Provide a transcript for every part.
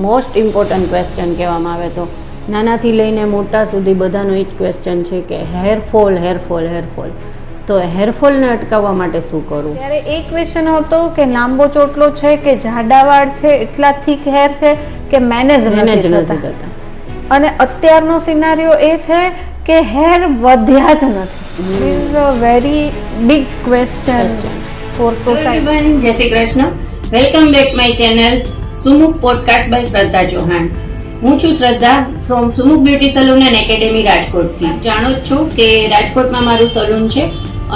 Most important question કહેવામાં આવે તો નાનાથી લઈને મોટા સુધી બધાનો એ જ ક્વેશ્ચન છે કે હેરફોલ તો હેરફોલને અટકાવવા માટે શું કરવું? ત્યારે એક ક્વેશ્ચન હતો કે લાંબો ચોટલો છે કે જાડા વાળ છે, એટલા થીક હેર છે કે મેનેજ નથી થતા. અને અત્યારનો સિનારીઓ એ છે કે હેર વધ્યા જ નથી. This is a very big question for society. જય Shri Krishna. Welcome back my channel Sumukh podcast by Shraddha Chauhan. હું છું Shraddha from Sumukh beauty salon and academy રાજકોટથી. જાણો જ છો કે રાજકોટમાં મારું સલૂન છે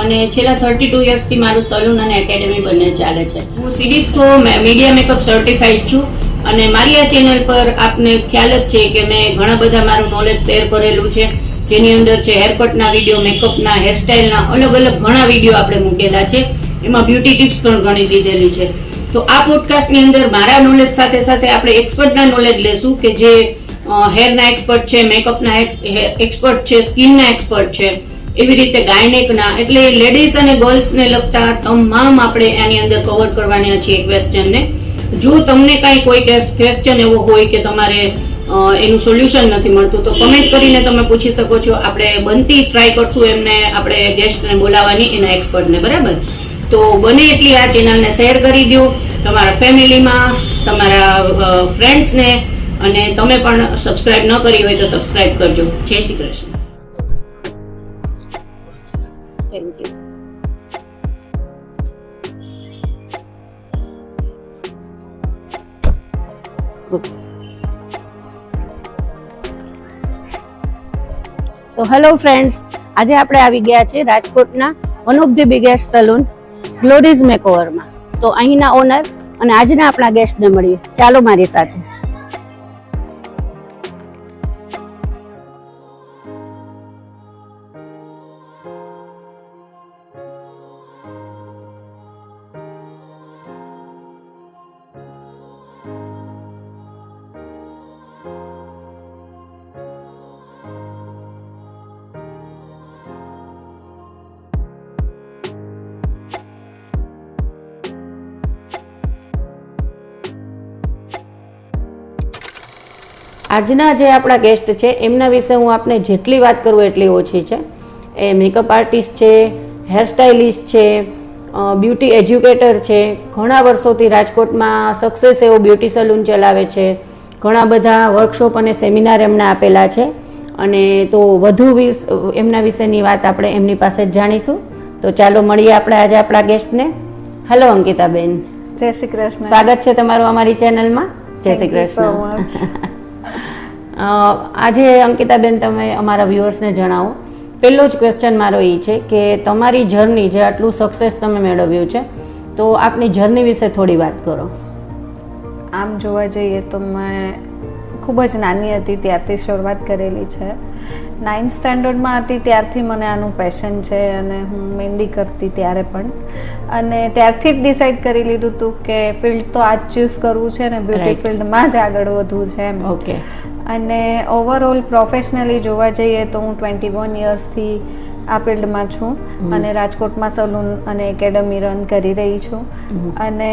અને છેલ્લા 32 યર્સથી મારું સલૂન અને એકેડેમી બંને ચાલે છે. હું સીડીસ્કો મીડિયા મેકઅપ સર્ટિફાઈડ છું અને મારી આ ચેનલ પર આપને ખ્યાલ જ છે કે મેં ઘણા બધા મારું નોલેજ શેર કરેલું છે, જેની અંદર છે હેરકટના વિડીયો, મેકઅપના, હેરસ્ટાઈલના અલગ અલગ ઘણા વિડીયો આપણે મૂકેલા છે. એમાં બ્યુટી ટિપ્સ પણ ઘણી દીધેલી છે. તો આ પોડકાસ્ટની અંદર મારા નોલેજ સાથે સાથે આપણે એક્સપર્ટના નોલેજ લેશું કે જે હેરના એક્સપર્ટ છે, મેકઅપના એક્સપર્ટ છે, સ્કિનના એક્સપર્ટ છે, એવી રીતે ગાયનેકના, એટલે લેડીઝ અને ગર્લ્સને લગતા તમામ આપણે આની અંદર કવર કરવાના છીએ ક્વેશ્ચનને. જો તમને કાંઈ કોઈ ક્વેશ્ચન એવો હોય કે તમારે એનું સોલ્યુશન નથી મળતું તો કમેન્ટ કરીને તમે પૂછી શકો છો. આપણે બનતી ટ્રાય કરશું એમને આપણે ગેસ્ટને બોલાવવાની, એના એક્સપર્ટને. બરાબર? તો બને એટલી આ ચેનલને શેર કરી દો તમારા ફેમિલીમાં, તમારા ફ્રેન્ડ્સને, અને તમે પણ સબસ્ક્રાઇબ ન કરી હોય તો સબસ્ક્રાઇબ કરજો. જય શ્રી કૃષ્ણ. Thank you. તો હેલો ફ્રેન્ડ્સ, આજે આપણે આવી ગયા છીએ રાજકોટના one of the biggest salon Glories મેકઓવરમાં. તો અહીંના ઓનર અને આજના આપણા ગેસ્ટને મળીએ. ચાલો મારી સાથે. આજના જે આપણા ગેસ્ટ છે એમના વિશે હું આપને જેટલી વાત કરું એટલી ઓછી છે. એ મેકઅપ આર્ટિસ્ટ છે, હેરસ્ટાઇલિસ્ટ છે, બ્યુટી એજ્યુકેટર છે, ઘણા વર્ષોથી રાજકોટમાં સક્સેસ એવો બ્યુટી સલૂન ચલાવે છે, ઘણા બધા વર્કશોપ અને સેમિનાર એમને આપેલા છે. અને તો વધુ એમના વિશેની વાત આપણે એમની પાસે જ જાણીશું. તો ચાલો મળીએ આપણે આજે આપણા ગેસ્ટને. હેલો અંકિતાબેન. જય શ્રી કૃષ્ણ. સ્વાગત છે તમારું અમારી ચેનલમાં. જય શ્રી કૃષ્ણ. આજે અંકિતાબેન તમે અમારા વ્યુઅર્સને જણાવો. પહેલો જ ક્વેશ્ચન મારો એ છે કે તમારી જર્ની જે આટલું સક્સેસ તમે મેળવ્યું છે, તો આપની જર્ની વિશે થોડી વાત કરો. આમ જોવા જઈએ તો મેં ખૂબ જ નાની હતી ત્યારથી શરૂઆત કરેલી છે. 9th સ્ટેન્ડર્ડમાં હતી ત્યારથી મને આનું પેશન છે અને હું મહેંદી કરતી ત્યારે પણ, અને ત્યારથી જ ડિસાઈડ કરી લીધું હતું કે ફિલ્ડ તો આ જ ચૂઝ કરવું છે ને બ્યુટી ફિલ્ડમાં જ આગળ વધવું છે એમ. ઓકે. અને ઓવરઓલ પ્રોફેશનલી જોવા જઈએ તો હું 21 યર્સથી આ ફિલ્ડમાં છું અને રાજકોટમાં સલૂન અને એકેડમી રન કરી રહી છું. અને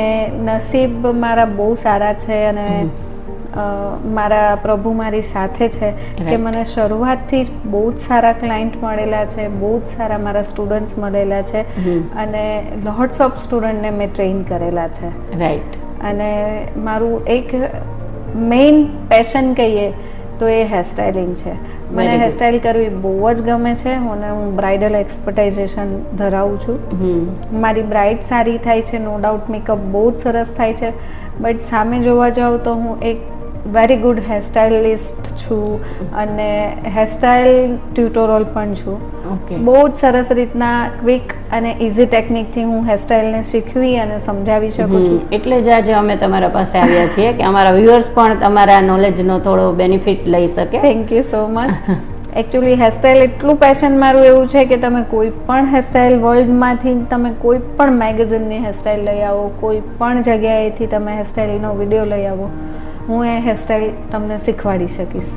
નસીબ મારા બહુ સારા છે અને મારા પ્રભુ મારી સાથે છે કે મને શરૂઆતથી જ બહુ જ સારા ક્લાયન્ટ મળેલા છે, બહુ જ સારા મારા સ્ટુડન્ટ્સ મળેલા છે અને લોટ્સ ઓફ સ્ટુડન્ટને મેં ટ્રેન કરેલા છે. રાઈટ. અને મારું એક મેઇન પેશન કહીએ તો એ હેરસ્ટાઇલિંગ છે. મને હેરસ્ટાઇલ કરવી બહુ જ ગમે છે અને હું બ્રાઇડલ એક્સપર્ટાઇઝેશન ધરાવું છું. મારી બ્રાઇડ સારી થાય છે, નો ડાઉટ મેકઅપ બહુ જ સરસ થાય છે, બટ સામે જોવા જાઉં તો હું એક વેરી ગુડ હેરસ્ટાઇલિસ્ટ છું અને હેરસ્ટાઇલ ટ્યુટોરિયલ પણ છું. બહુ જ સરસ રીતના ક્વિક અને ઇઝી ટેકનિકથી હું હેરસ્ટાઇલને શીખવી અને સમજાવી શકું છું. એટલે જ આજે અમે તમારા પાસે આવ્યા છીએ કે અમારા વ્યુઅર્સ પણ તમારા નોલેજનો થોડો બેનિફિટ લઈ શકે. Thank you so much. Actually hairstyle એટલું પેશન મારું એવું છે કે તમે કોઈ પણ હેરસ્ટાઇલ વર્લ્ડમાંથી તમે કોઈ પણ મેગેઝિનની હેરસ્ટાઇલ લઈ આવો, કોઈ પણ જગ્યાએથી તમે હેરસ્ટાઇલનો વિડીયો લઈ આવો, હું એ હેરસ્ટાઇલ તમને શીખવાડી શકીશ.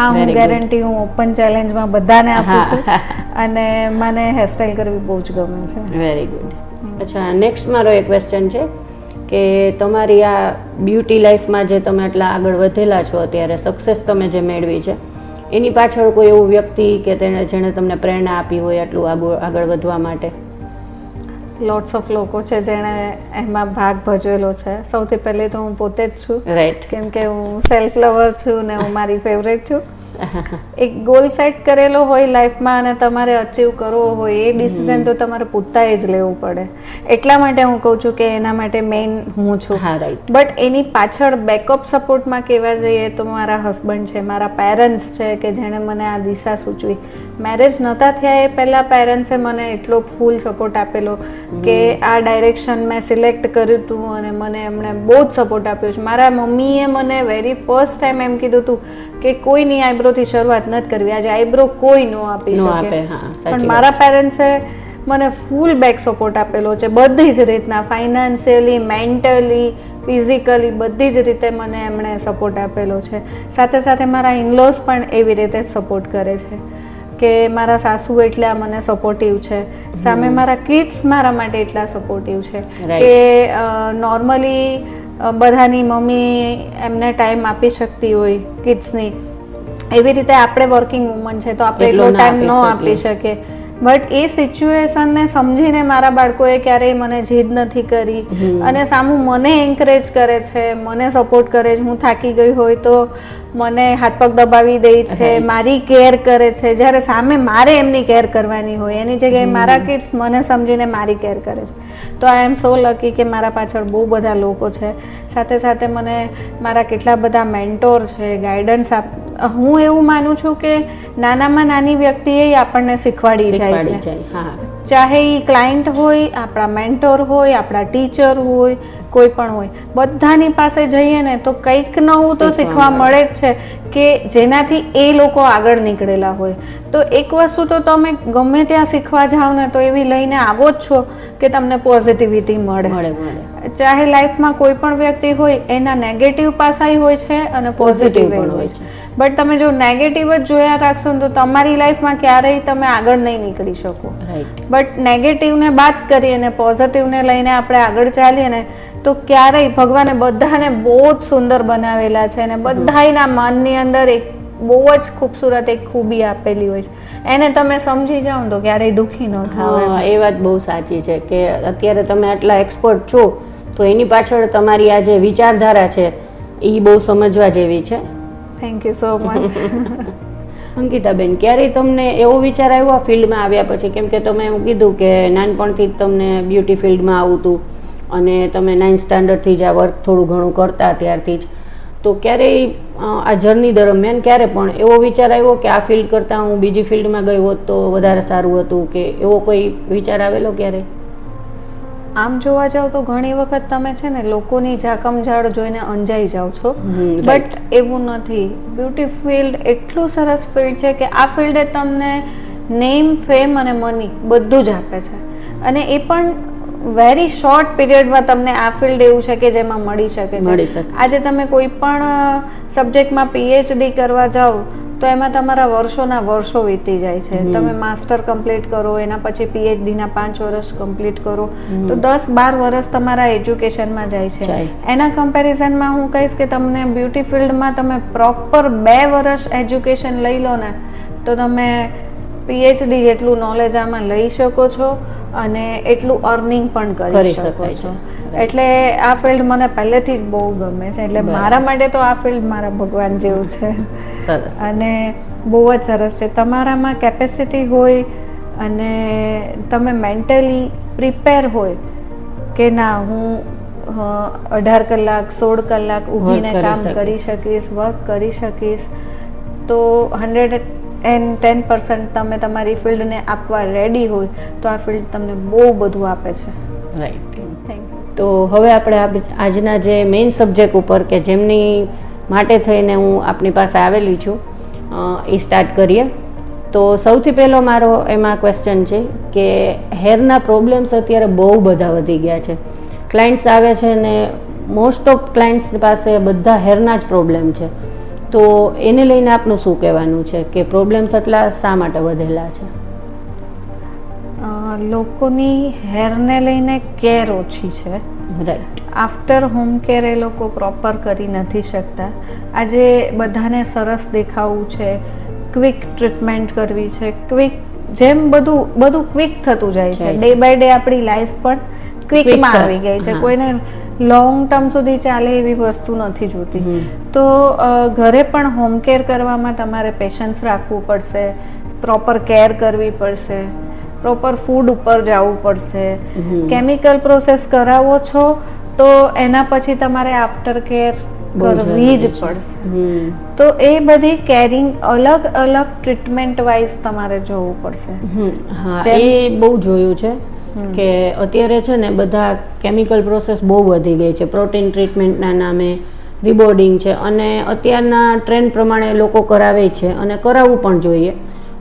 આ હું ગેરંટી હું ઓપન ચેલેન્જમાં બધાને આપું છું અને મને હેરસ્ટાઇલ કરવી બહુ જ ગમે છે. Very good. અચ્છા, નેક્સ્ટ મારો એક ક્વેશ્ચન છે કે તમારી આ બ્યુટી લાઈફમાં જે તમે આટલા આગળ વધેલા છો અત્યારે સક્સેસ તમે જે મેળવી છે એની પાછળ કોઈ એવું વ્યક્તિ કે જેણે તમને પ્રેરણા આપી હોય આટલું આગળ વધવા માટે? લોટ્સ ઓફ લોકો છે જેણે એમાં ભાગ ભજવેલો છે. સૌથી પહેલી તો હું પોતે જ છું, રાઈટ. કેમ કે હું સેલ્ફ લવર છું ને હું મારી ફેવરેટ છું. એક ગોલ સેટ કરેલો હોય લાઈફમાં અને તમારે અચીવ કરવો હોય એ ડિસિઝન તો તમારે પોતાએ જ લેવું પડે. એટલા માટે હું કહું છું કે એના માટે મેઇન હું છું. હા, રાઈટ. બટ એની પાછળ બેકઅપ સપોર્ટમાં કહેવા જઈએ તો મારા હસબન્ડ છે, મારા પેરેન્ટ્સ છે કે જેણે મને આ દિશા સૂચવી. મેરેજ નહોતા થયા એ પહેલાં પેરેન્ટ્સે મને એટલો ફૂલ સપોર્ટ આપેલો કે આ ડાયરેક્શન મેં સિલેક્ટ કર્યું હતું અને મને એમણે બહુ જ સપોર્ટ આપ્યો છે. મારા મમ્મીએ મને વેરી ફર્સ્ટ ટાઈમ એમ કીધું હતું કે કોઈની આઈબ્રોથી શરૂઆત નથી કરવી. આજે આઈબ્રો કોઈ ન આપી શકે, પણ મારા પેરેન્ટ્સે મને ફૂલ બેક સપોર્ટ આપેલો છે બધી જ રીતના, ફાઇનાન્શિયલી, મેન્ટલી, ફિઝિકલી, બધી જ રીતે મને એમણે સપોર્ટ આપેલો છે. સાથે સાથે મારા ઇનલોઝ પણ એવી રીતે જ સપોર્ટ કરે છે કે મારા સાસુ એટલા મને સપોર્ટિવ છે, સામે મારા કિડ્સ મારા માટે એટલા સપોર્ટિવ છે કે નોર્મલી બધાની મમ્મી એમને ટાઈમ આપી શકતી હોય કિડ્સની, એવી રીતે આપણે વર્કિંગ વુમન છે તો આપણે એટલો ટાઈમ ન આપી શકીએ. બટ એ સિચ્યુએશનને સમજીને મારા બાળકોએ ક્યારેય મને જીદ નથી કરી અને સામું મને એન્કરેજ કરે છે, મને સપોર્ટ કરે છે. હું થાકી ગઈ હોય તો મને હાથ પગ દબાવી દે છે, મારી કેર કરે છે, જ્યારે સામે મારે એમની કેર કરવાની હોય એની જગ્યાએ મારા કિડ્સ મને સમજીને મારી કેર કરે છે. તો આઈ એમ સો લકી કે મારા પાછળ બહુ બધા લોકો છે. સાથે સાથે મને મારા કેટલા બધા મેન્ટોર છે, ગાઈડન્સ હું એવું માનું છું કે નાનામાં નાની વ્યક્તિએ આપણને શીખવાડી જાય છે. ચાહે એ ક્લાયન્ટ હોય, આપણા મેન્ટોર હોય, આપણા ટીચર હોય, કોઈ પણ હોય, બધાની પાસે જઈએ ને તો કંઈક નવું તો શીખવા મળે જ છે કે જેનાથી એ લોકો આગળ નીકળેલા હોય. તો એક વસ્તુ તો તમે ગમે ત્યાં શીખવા જાઓ ને તો એવી લઈને આવો જ છો કે તમને પોઝિટિવિટી મળે. ચાહે લાઈફમાં કોઈ પણ વ્યક્તિ હોય એના નેગેટિવ પાસા હોય છે અને પોઝિટિવ પણ હોય છે. બટ તમે જો નેગેટિવ જ જોયા રાખશો ને તો તમારી લાઈફમાં ક્યારેય તમે આગળ નહીં નીકળી શકો. બટ નેગેટિવને બાદ કરી અને પોઝિટિવને લઈને આપણે આગળ ચાલીએ ને તો ક્યારેય ભગવાને બધાને બહુ જ સુંદર બનાવેલા છે અને બધાના મનની અંદર એક બહુ જ ખૂબસૂરત એક ખૂબી આપેલી હોય છે. એને તમે સમજી જાઓ ને તો ક્યારેય દુઃખી ન થાવ. એ વાત બહુ સાચી છે કે અત્યારે તમે આટલા એક્સપર્ટ છો તો એની પાછળ તમારી આ જે વિચારધારા છે એ બહુ સમજવા જેવી છે. Thank you so much. અંકિતાબેન, ક્યારેય તમને એવો વિચાર આવ્યો આ ફિલ્ડમાં આવ્યા પછી? કેમ કે તમે એમ કીધું કે નાનપણથી જ તમને બ્યુટી ફિલ્ડમાં આવતું અને તમે 9th સ્ટાન્ડર્ડથી જ આ વર્ક થોડું ઘણું કરતા ત્યારથી જ, તો ક્યારેય આ જર્ની દરમિયાન ક્યારે પણ એવો વિચાર આવ્યો કે આ ફિલ્ડ કરતાં હું બીજી ફિલ્ડમાં ગઈ હોત તો વધારે સારું હતું, કે એવો કોઈ વિચાર આવેલો ક્યારે? આમ જોવા જાવ તો ઘણી વખત તમે છે ને લોકોની ઝાકમઝાળ જોઈને અંજાઈ જાઓ છો, બટ એવું નથી. બ્યુટી ફિલ્ડ એટલું સરસ ફિલ્ડ છે કે આ ફિલ્ડે તમને નેમ, ફેમ અને મની બધું જ આપે છે અને એ પણ વેરી શોર્ટ પીરિયડમાં તમને આ ફિલ્ડ એવું છે કે જેમાં મળી શકે છે. આજે તમે કોઈ પણ સબ્જેક્ટમાં PhD કરવા જાઓ તો એમાં તમારા વર્ષોના વર્ષો વીતી જાય છે. તમે માસ્ટર કમ્પ્લીટ કરો, એના પછી PhD ના 5 વર્ષ કમ્પ્લીટ કરો તો 10-12 વર્ષ તમારા એજ્યુકેશનમાં જાય છે. એના કમ્પેરિઝનમાં હું કહીશ કે તમને બ્યુટી ફિલ્ડમાં તમે પ્રોપર 2 વર્ષ એજ્યુકેશન લઈ લો ને તો તમે PhD જેટલું નોલેજ આમાં લઈ શકો છો અને એટલું અર્નિંગ પણ કરી શકો છો. એટલે આ ફિલ્ડ મને પહેલેથી જ બહુ ગમે છે. એટલે મારા માટે તો આ ફિલ્ડ મારા ભગવાન જેવું છે અને બહુ જ સરસ છે. તમારામાં કેપેસિટી હોય અને તમે મેન્ટલી પ્રિપેર હોય કે ના હું 18 કલાક 16 કલાક ઊભીને કામ કરી શકીશ, વર્ક કરી શકીશ, તો 110% તમે તમારી ફિલ્ડને આપવા રેડી હોય તો આ ફિલ્ડ તમને બહુ બધું આપે છે. રાઈટ. તો હવે આપણે આજના જે મેઇન સબ્જેક્ટ ઉપર કે જેમની માટે થઈને હું આપની પાસે આવેલી છું એ સ્ટાર્ટ કરીએ. તો સૌથી પહેલો મારો એમાં ક્વેશ્ચન છે કે હેરના પ્રોબ્લેમ્સ અત્યારે બહુ બધા વધી ગયા છે. ક્લાયન્ટ્સ આવે છે ને મોસ્ટ ઓફ ક્લાયન્ટ્સ પાસે બધા હેરના જ પ્રોબ્લેમ છે. તો એને લઈને આપનું શું કહેવાનું છે કે પ્રોબ્લેમ્સ એટલા શા માટે વધેલા છે? લોકોની હેરને લઈને કેર ઓછી છે. રાઈટ. આફ્ટર હોમ કેર એ લોકો પ્રોપર કરી નથી શકતા. આજે બધાને સરસ દેખાવું છે, ક્વિક ટ્રીટમેન્ટ કરવી છે, ક્વિક જેમ બધું ક્વિક થતું જાય છે. ડે બાય ડે આપણી લાઈફ પણ ક્વિકમાં આવી ગઈ છે. કોઈને લોંગ ટર્મ સુધી ચાલે એવી વસ્તુ નથી જોતી. તો ઘરે પણ હોમ કેર કરવામાં તમારે પેશન્સ રાખવું પડશે, પ્રોપર કેર કરવી પડશે, પ્રોપર ફૂડ ઉપર જવું પડશે. કેમિકલ પ્રોસેસ કરાવો છો તો એના પછી તમારે આફ્ટર કેર કરવી જ પડશે. તો એ બધી કેરિંગ અલગ અલગ ટ્રીટમેન્ટ વાઇઝ તમારે જોવું પડશે. હા, એ બહુ જોયું છે કે અત્યારે છે ને બધા કેમિકલ પ્રોસેસ બહુ વધી ગઈ છે. પ્રોટીન ટ્રીટમેન્ટના નામે રિબોર્ડિંગ છે, અને અત્યારના ટ્રેન્ડ પ્રમાણે લોકો કરાવે છે અને કરાવવું પણ જોઈએ.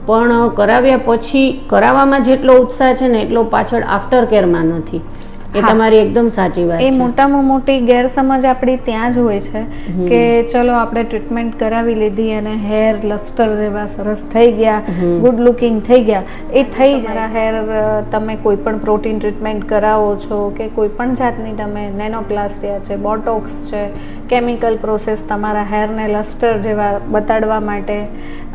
પણ કરાવ્યા પછી કરાવવામાં જેટલો ઉત્સાહ છે ને એટલો પાછળ આફ્ટર કેરમાં નથી. એ તમારી એકદમ સાચી વાત છે. એ મોટામાં મોટી ગેરસમજ આપણી ત્યાં જ હોય છે કે ચલો આપણે ટ્રીટમેન્ટ કરાવી લીધી અને હેર લસ્ટર જેવા સરસ થઈ ગયા, ગુડ લુકિંગ થઈ ગયા. એ થઈ જરા હેર તમે કોઈ પણ પ્રોટીન ટ્રીટમેન્ટ કરાવો છો કે કોઈ પણ જાતની તમે નેનોપ્લાસ્ટિયા છે, બોટોક્સ છે, કેમિકલ પ્રોસેસ તમારા હેરને લસ્ટર જેવા બતાડવા માટે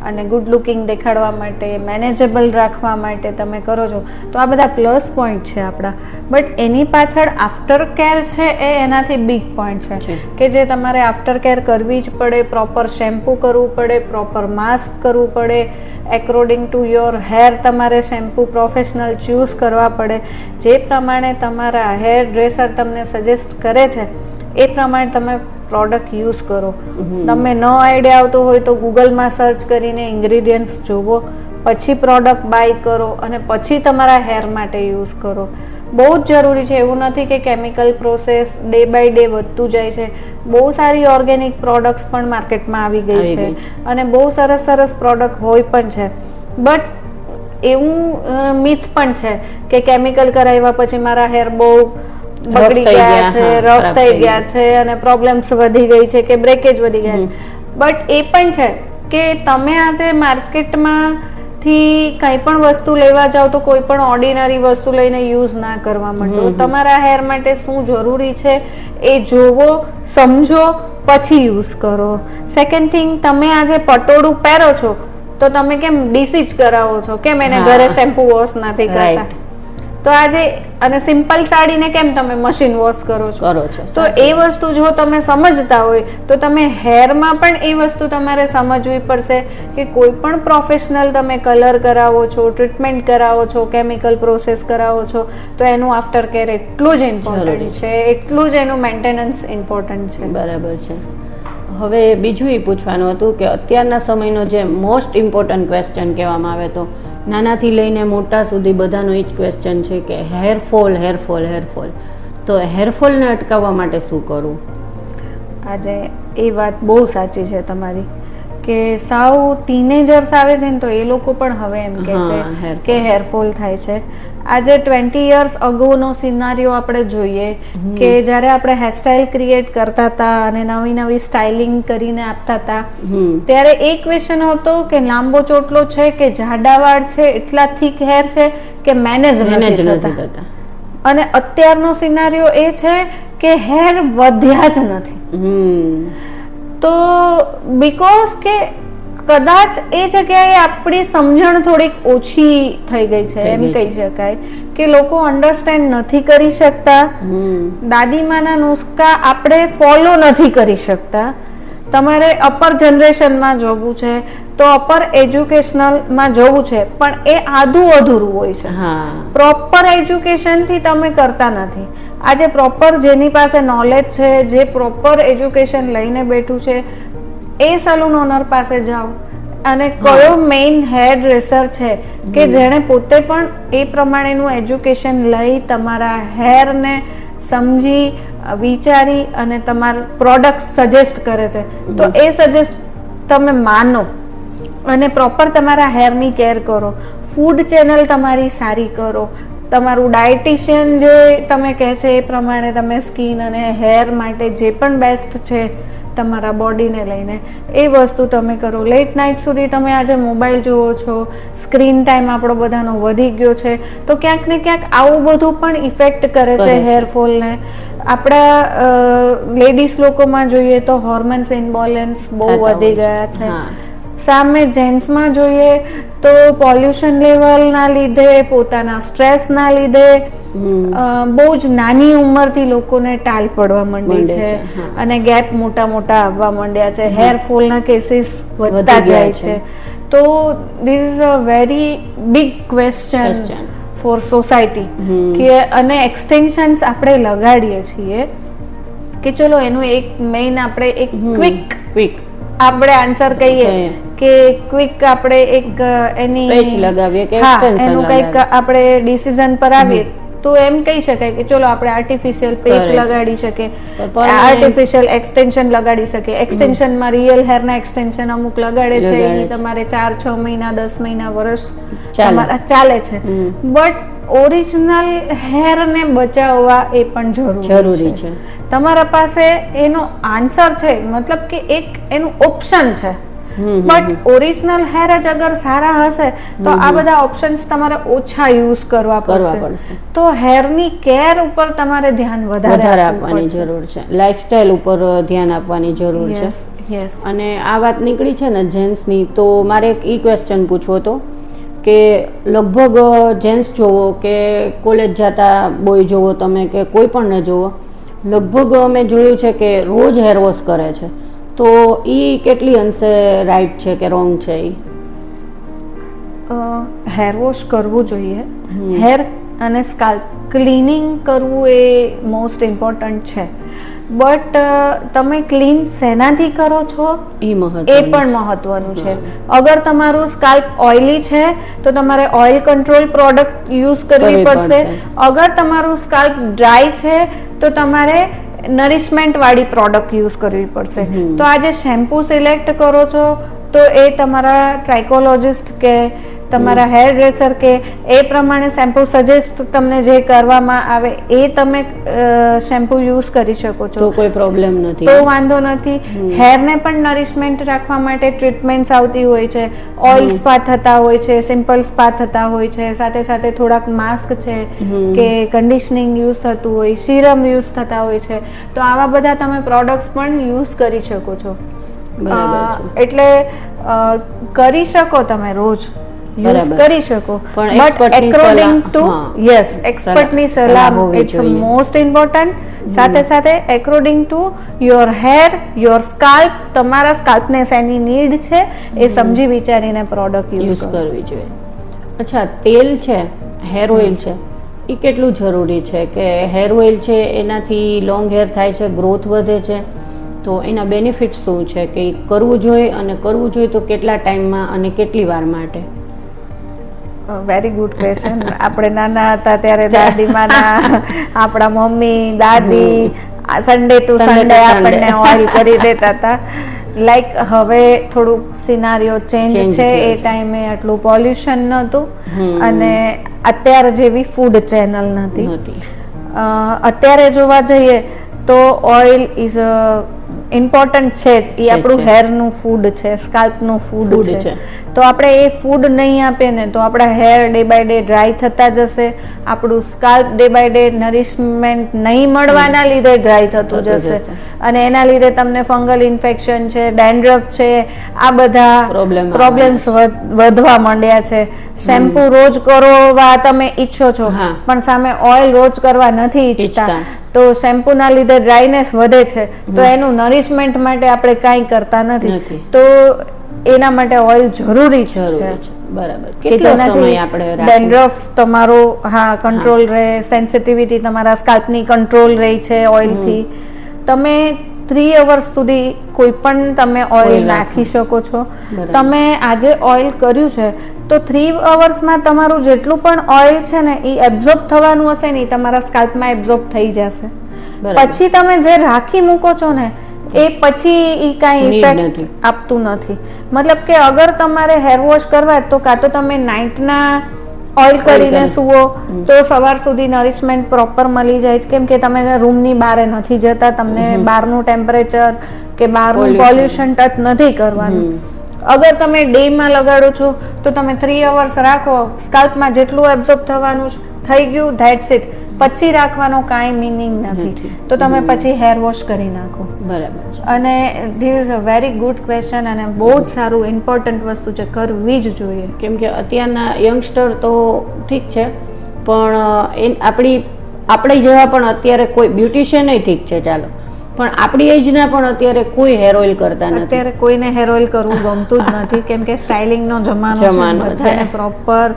અને ગુડ લુકિંગ દેખાડવા માટે, મેનેજેબલ રાખવા માટે તમે કરો છો, તો આ બધા પ્લસ પોઈન્ટ છે આપણા. બટ એની પાછળ આફ્ટર કેર છે એ એનાથી બિગ પોઈન્ટ છે કે જે તમારે આફ્ટર કેર કરવી જ પડે. પ્રોપર શેમ્પૂ કરવું પડે, પ્રોપર માસ્ક કરવું પડે, એકોર્ડિંગ ટુ યોર હેર તમારે શેમ્પૂ પ્રોફેશનલ ચૂઝ કરવા પડે. જે પ્રમાણે તમારા હેર ડ્રેસર તમને સજેસ્ટ કરે છે એ પ્રમાણે તમે પ્રોડક્ટ યુઝ કરો. તમે ન આઈડિયા આવતો હોય તો ગૂગલમાં સર્ચ કરીને ઇન્ગ્રીડિયન્ટ્સ જોવો, પછી પ્રોડક્ટ બાય કરો અને પછી તમારા હેર માટે યુઝ કરો. બહુ જ જરૂરી છે. એવું નથી કે chemical process day by day વધતું જાય છે. બહુ સારી ઓર્ગેનિક પ્રોડક્ટ્સ પણ માર્કેટમાં આવી ગઈ છે અને બહુ સરસ સરસ પ્રોડક્ટ હોય પણ છે. બટ એવું મિથ પણ છે કે કેમિકલ કરાવ્યા પછી મારા હેર બહુ બગડી ગયા છે, રફ થઈ ગયા છે અને પ્રોબ્લેમ્સ વધી ગઈ છે કે બ્રેકેજ વધી ગયા છે. બટ એ પણ છે કે તમે આજે માર્કેટમાં થી કંઈ પણ વસ્તુ લેવા જાઓ તો કોઈ પણ ઓર્ડિનરી વસ્તુ લઈને યુઝ ના કરવા માંડો. તમારા હેર માટે શું જરૂરી છે એ જોવો, સમજો, પછી યુઝ કરો. સેકન્ડ થિંગ, તમે આજે પટોળું પહેરો છો તો તમે કેમ ડીસી જ કરાવો છો, કેમ એને ઘરે શેમ્પુ વોશ નથી કરતા? તો આજે અને સિમ્પલ સાડીને કેમ તમે મશીન વોશ કરો છો? તો એ વસ્તુ જો તમે સમજતા હોય તો તમે હેરમાં પણ એ વસ્તુ તમારે સમજવી પડશે કે કોઈ પણ પ્રોફેશનલ તમે કલર કરાવો છો, ટ્રીટમેન્ટ કરાવો છો, કેમિકલ પ્રોસેસ કરાવો છો તો એનું આફ્ટર કેર એટલું જ ઇમ્પોર્ટન્ટ છે, એટલું જ એનું મેન્ટેનન્સ ઇમ્પોર્ટન્ટ છે. બરાબર છે. હવે બીજું એ પૂછવાનું હતું કે અત્યારના સમયનો જે મોસ્ટ ઇમ્પોર્ટન્ટ ક્વેશ્ચન કહેવામાં આવે તો નાનાથી લઈને મોટા સુધી બધાનો એ જ ક્વેશ્ચન છે કે હેરફોલ. તો હેરફોલને અટકાવવા માટે શું કરવું? આજે એ વાત બહુ સાચી છે તમારી કે સાવ ટીનેજર્સ આવે છે ને તો એ લોકો પણ હવે એમ કહે છે કે હેરફોલ થાય છે. આજે 20 years અગોનો સિનારીઓ આપણે જોઈએ કે જ્યારે આપણે હેરસ્ટાઇલ ક્રિએટ કરતા હતા અને નવી નવી સ્ટાઇલિંગ કરીને આપતા હતા ત્યારે એક ક્વેશ્ચન હતો કે લાંબો ચોટલો છે કે જાડા વાળ છે, એટલા થીક હેર છે કે મેનેજ નથી થતા. અને અત્યારનો સિનારીઓ એ છે કે હેર વધ્યા જ નથી. તો બીકોઝ કે કદાચ એ જગ્યાએ આપણી સમજણ થોડીક ઓછી થઈ ગઈ છે એમ કહી શકાય કે લોકો અન્ડરસ્ટેન્ડ નથી કરી શકતા. દાદીમાના નુસ્ખા આપણે ફોલો નથી કરી શકતા. તમારે અપર જનરેશનમાં જવું છે તો અપર એજ્યુકેશનલમાં જવું છે, પણ એ આધું અધૂરું હોય છે. પ્રોપર એજ્યુકેશનથી તમે કરતા નથી. આજે પ્રોપર જેની પાસે નોલેજ છે, જે પ્રોપર એજ્યુકેશન લઈને બેઠું છે એ સલૂન ઓનર પાસે જાઓ અને કયો મેઇન હેર ડ્રેસર છે કે જેણે પોતે પણ એ પ્રમાણેનું એજ્યુકેશન લઈ તમારા હેરને સમજી વિચારી અને તમારા પ્રોડક્ટ સજેસ્ટ કરે છે તો એ સજેસ્ટ તમે માનો અને પ્રોપર તમારા હેરની કેર કરો. ફૂડ ચેનલ તમારી સારી કરો. તમારું ડાયટિશિયન જે તમે કહે છે એ પ્રમાણે તમે સ્કિન અને હેર માટે જે પણ બેસ્ટ છે તમારા બોડીને લઈને એ વસ્તુ તમે કરો. લેટ નાઇટ સુધી તમે આજે મોબાઈલ જુઓ છો, સ્ક્રીન ટાઈમ આપણો બધાનો વધી ગયો છે તો ક્યાંક ને ક્યાંક આવું બધું પણ ઇફેક્ટ કરે છે હેરફોલને. આપણા લેડીઝ લોકોમાં જોઈએ તો હોર્મોન્સ ઇમ્બેલેન્સ બહુ વધી ગયા છે. સામે જેન્ટ્સમાં જોઈએ તો પોલ્યુશન લેવલના લીધે, પોતાના સ્ટ્રેસના લીધે બહુ જ નાની ઉંમરથી લોકોને ટાલ પડવા માંડી છે અને ગેપ મોટા મોટા આવવા માંડ્યા છે. હેરફોલના કેસીસ વધતા જાય છે. તો this is a very big question for society કે અને એક્સટેન્શન્સ આપણે લગાડીએ છીએ કે ચલો એનું એક મેઇન આપણે એક ક્વિક આપણે આન્સર કહીએ કે ક્વિક આપણે એક એની પેચ લગાવીએ કે એનું કંઈક આપણે ડિસિઝન પર આવીએ તો એમ કહી શકાય કે ચલો આપણે આર્ટિફિશિયલ પેચ લગાડી શકીએ, આર્ટિફિશિયલ એક્સટેન્શન લગાડી શકીએ. એક્સટેન્શનમાં રિયલ હેરના એક્સટેન્શન અમુક લગાડે છે, એ તમારે 4-6 મહિના 10 મહિના વર્ષ તમારા ચાલે છે. બટ ઓરિજિનલ હેરને બચાવવા એ પણ જરૂરી છે. તમારા પાસે એનો આન્સર છે, મતલબ કે એક એનું ઓપ્શન છે. બટ ઓરિજિનલ હેર જ અગર સારા હશે તો આ બધા ઓપ્શન્સ તમારે ઓછા યુઝ કરવા પડશે. તો હેરની કેર ઉપર તમારે ધ્યાન વધારે આપવાની જરૂર છે, લાઈફસ્ટાઈલ ઉપર ધ્યાન આપવાની જરૂર છે. અને આ વાત નીકળી છે ને જેન્ટ્સની, તો મારે એક ઈ ક્વેશ્ચન પૂછવો હતો કે લગભગ જેન્ટ્સ જોવો કે કોલેજ જતા બોય જોવો તમે કે કોઈ પણ ને જોવો, લગભગ અમે જોયું છે કે રોજ હેર વોશ કરે છે. તો ઈ કેટલી અંશે રાઈટ છે કે રોંગ છે? હેર વોશ કરવું જોઈએ. હેર અને સ્કાલ્પ ક્લીનિંગ કરવું એ મોસ્ટ ઇમ્પોર્ટન્ટ છે. બટ તમે ક્લીન શેનાથી કરો છો એ પણ મહત્વનું છે. અગર તમારું સ્કાલ્પ ઓઇલી છે તો તમારે ઓઇલ કંટ્રોલ પ્રોડક્ટ યુઝ કરવી પડશે. અગર તમારું સ્કાલ્પ ડ્રાય છે તો તમારે નરિશમેન્ટ વાળી પ્રોડક્ટ યુઝ કરવી પડશે. તો આ જે શેમ્પુ સિલેક્ટ કરો છો તો એ તમારા ટ્રાઇકોલોજિસ્ટ કે તમારા હેર ડ્રેસર કે એ પ્રમાણે શેમ્પુ સજેસ્ટ તમને જે કરવામાં આવે એ તમે શેમ્પુ યુઝ કરી શકો છો. તો કોઈ પ્રોબ્લેમ નથી, તો વાંધો નથી. હેરને પણ નરિશમેન્ટ રાખવા માટે ટ્રીટમેન્ટ્સ આવતી હોય છે. ઓઇલ સ્પા થતા હોય છે, સિમ્પલ સ્પા થતા હોય છે, સાથે સાથે થોડાક માસ્ક છે કે કન્ડિશનિંગ યુઝ થતું હોય, સિરમ યુઝ થતા હોય છે. તો આવા બધા તમે પ્રોડક્ટ્સ પણ યુઝ કરી શકો છો. એટલે કરી શકો તમે રોજ યુઝ કરી શકો, બટ એકોર્ડિંગ ટુ એક્સપર્ટની સલાહ ઇટ્સ મોસ્ટ ઇમ્પોર્ટન્ટ. સાથે સાથે according to your hair, your scalp, તમારા સ્કાલ્પને શેની નીડ છે એ સમજી વિચારીને પ્રોડક્ટ યુઝ કરવી જોઈએ. અચ્છા, તેલ છે, હેર ઓઇલ છે, એ કેટલું જરૂરી છે? કે હેર ઓઇલ છે એનાથી લોંગ હેર થાય છે, ગ્રોથ વધે છે, તો એના બેનિફિટ શું છે? કે કરવું જોઈએ, અને કરવું જોઈએ તો કેટલા ટાઈમમાં અને કેટલી વાર માટે? Very good question. આપણે નાના હતા ત્યારે દાદીમાના, આપણા મમ્મી દાદી સન્ડે ટુ સન્ડે આપણને ઓઇલ કરી દેતા હતા. લાઈક હવે થોડુંક સિનારીઓ ચેન્જ છે. એ ટાઈમે આટલું પોલ્યુશન નહોતું અને અત્યારે જેવી ફૂડ ચેનલ નથી. અત્યારે જોવા જઈએ તો ઓઇલ ઇઝ ઇમ્પોર્ટન્ટ છે જ. એ આપણું હેરનું ફૂડ છે, સ્કાલ્પનું ફૂડ છે. તો આપણે એ ફૂડ નહીં આપીએ ને તો આપણા hair day by day dry થતા જશે. આપણું scalp day by day nourishment નહીં મળવાના લીધે ડ્રાય થતું જશે અને એના લીધે તમને ફંગલ ઇન્ફેક્શન છે, ડેન્ડ્રફ છે, આ બધા પ્રોબ્લેમ્સ વધવા માંડ્યા છે. શેમ્પુ રોજ કરવા તમે ઈચ્છો છો પણ સામે ઓઇલ રોજ કરવા નથી ઈચ્છતા, તો શેમ્પુના લીધે ડ્રાયનેસ વધે છે. તો એનું નરિશમેન્ટ માટે આપણે કાંઈ કરતા નથી. તો એના માટે ઓઇલ જરૂરી છે. બરાબર. કે જેનાથી ડેન્ડ્રફ તમારો કંટ્રોલ રહે, સેન્સિટિવિટી તમારા સ્કાલ્પની કંટ્રોલ રહી છે ઓઇલથી. તમે 3 અવર્સ સુધી કોઈ પણ તમે ઓઇલ નાખી શકો છો. તમે આજે ઓઇલ કર્યું છે તો 3 અવર્સમાં તમારું જેટલું પણ ઓઇલ છે ને એ એબ્ઝોર્બ થવાનું હશે ને એ તમારા સ્કાલ્પમાં એબ્ઝોર્બ થઈ જશે. પછી તમે જે રાખી મૂકો છો ને એ પછી એ કાંઈ ઇફેક્ટ આપતું નથી. મતલબ કે અગર તમારે હેર વોશ કરવા તો કાં તો તમે નાઇટના ઓઇલ કરીને સુવો તો સવાર સુધી નરિશમેન્ટ પ્રોપર મળી જાય છે. કેમ કે તમે રૂમની બહાર નથી જતા, તમને બહારનું ટેમ્પરેચર કે બહારનું પોલ્યુશન ટચ નથી કરવાનું. અગર તમે ડેમાં લગાડો છો તો તમે 3 અવર્સ રાખો, સ્કાલ્પમાં જેટલું એબ્ઝોર્બ થવાનું થઈ ગયું, ધેટ્સ ઇટ. પછી રાખવાનો કાંઈ મિનિંગ નથી. તો તમે પછી હેર વોશ કરી નાખો. બરાબર છે. અને this is a very good question અને બહુ જ સારું ઇમ્પોર્ટન્ટ વસ્તુ છે, કરવી જ જોઈએ. કેમ કે અત્યારના યંગસ્ટર તો ઠીક છે, પણ આપણી જેવા પણ અત્યારે કોઈ બ્યુટિશિયન ઠીક છે ચાલો, પણ આપણી એજના પણ અત્યારે કોઈ હેર ઓઇલ કરતા નથી. અત્યારે કોઈને હેર ઓઇલ કરવું ગમતું જ નથી, કેમ કે સ્ટાઇલિંગનો જમાનો છે, બધાને પ્રોપર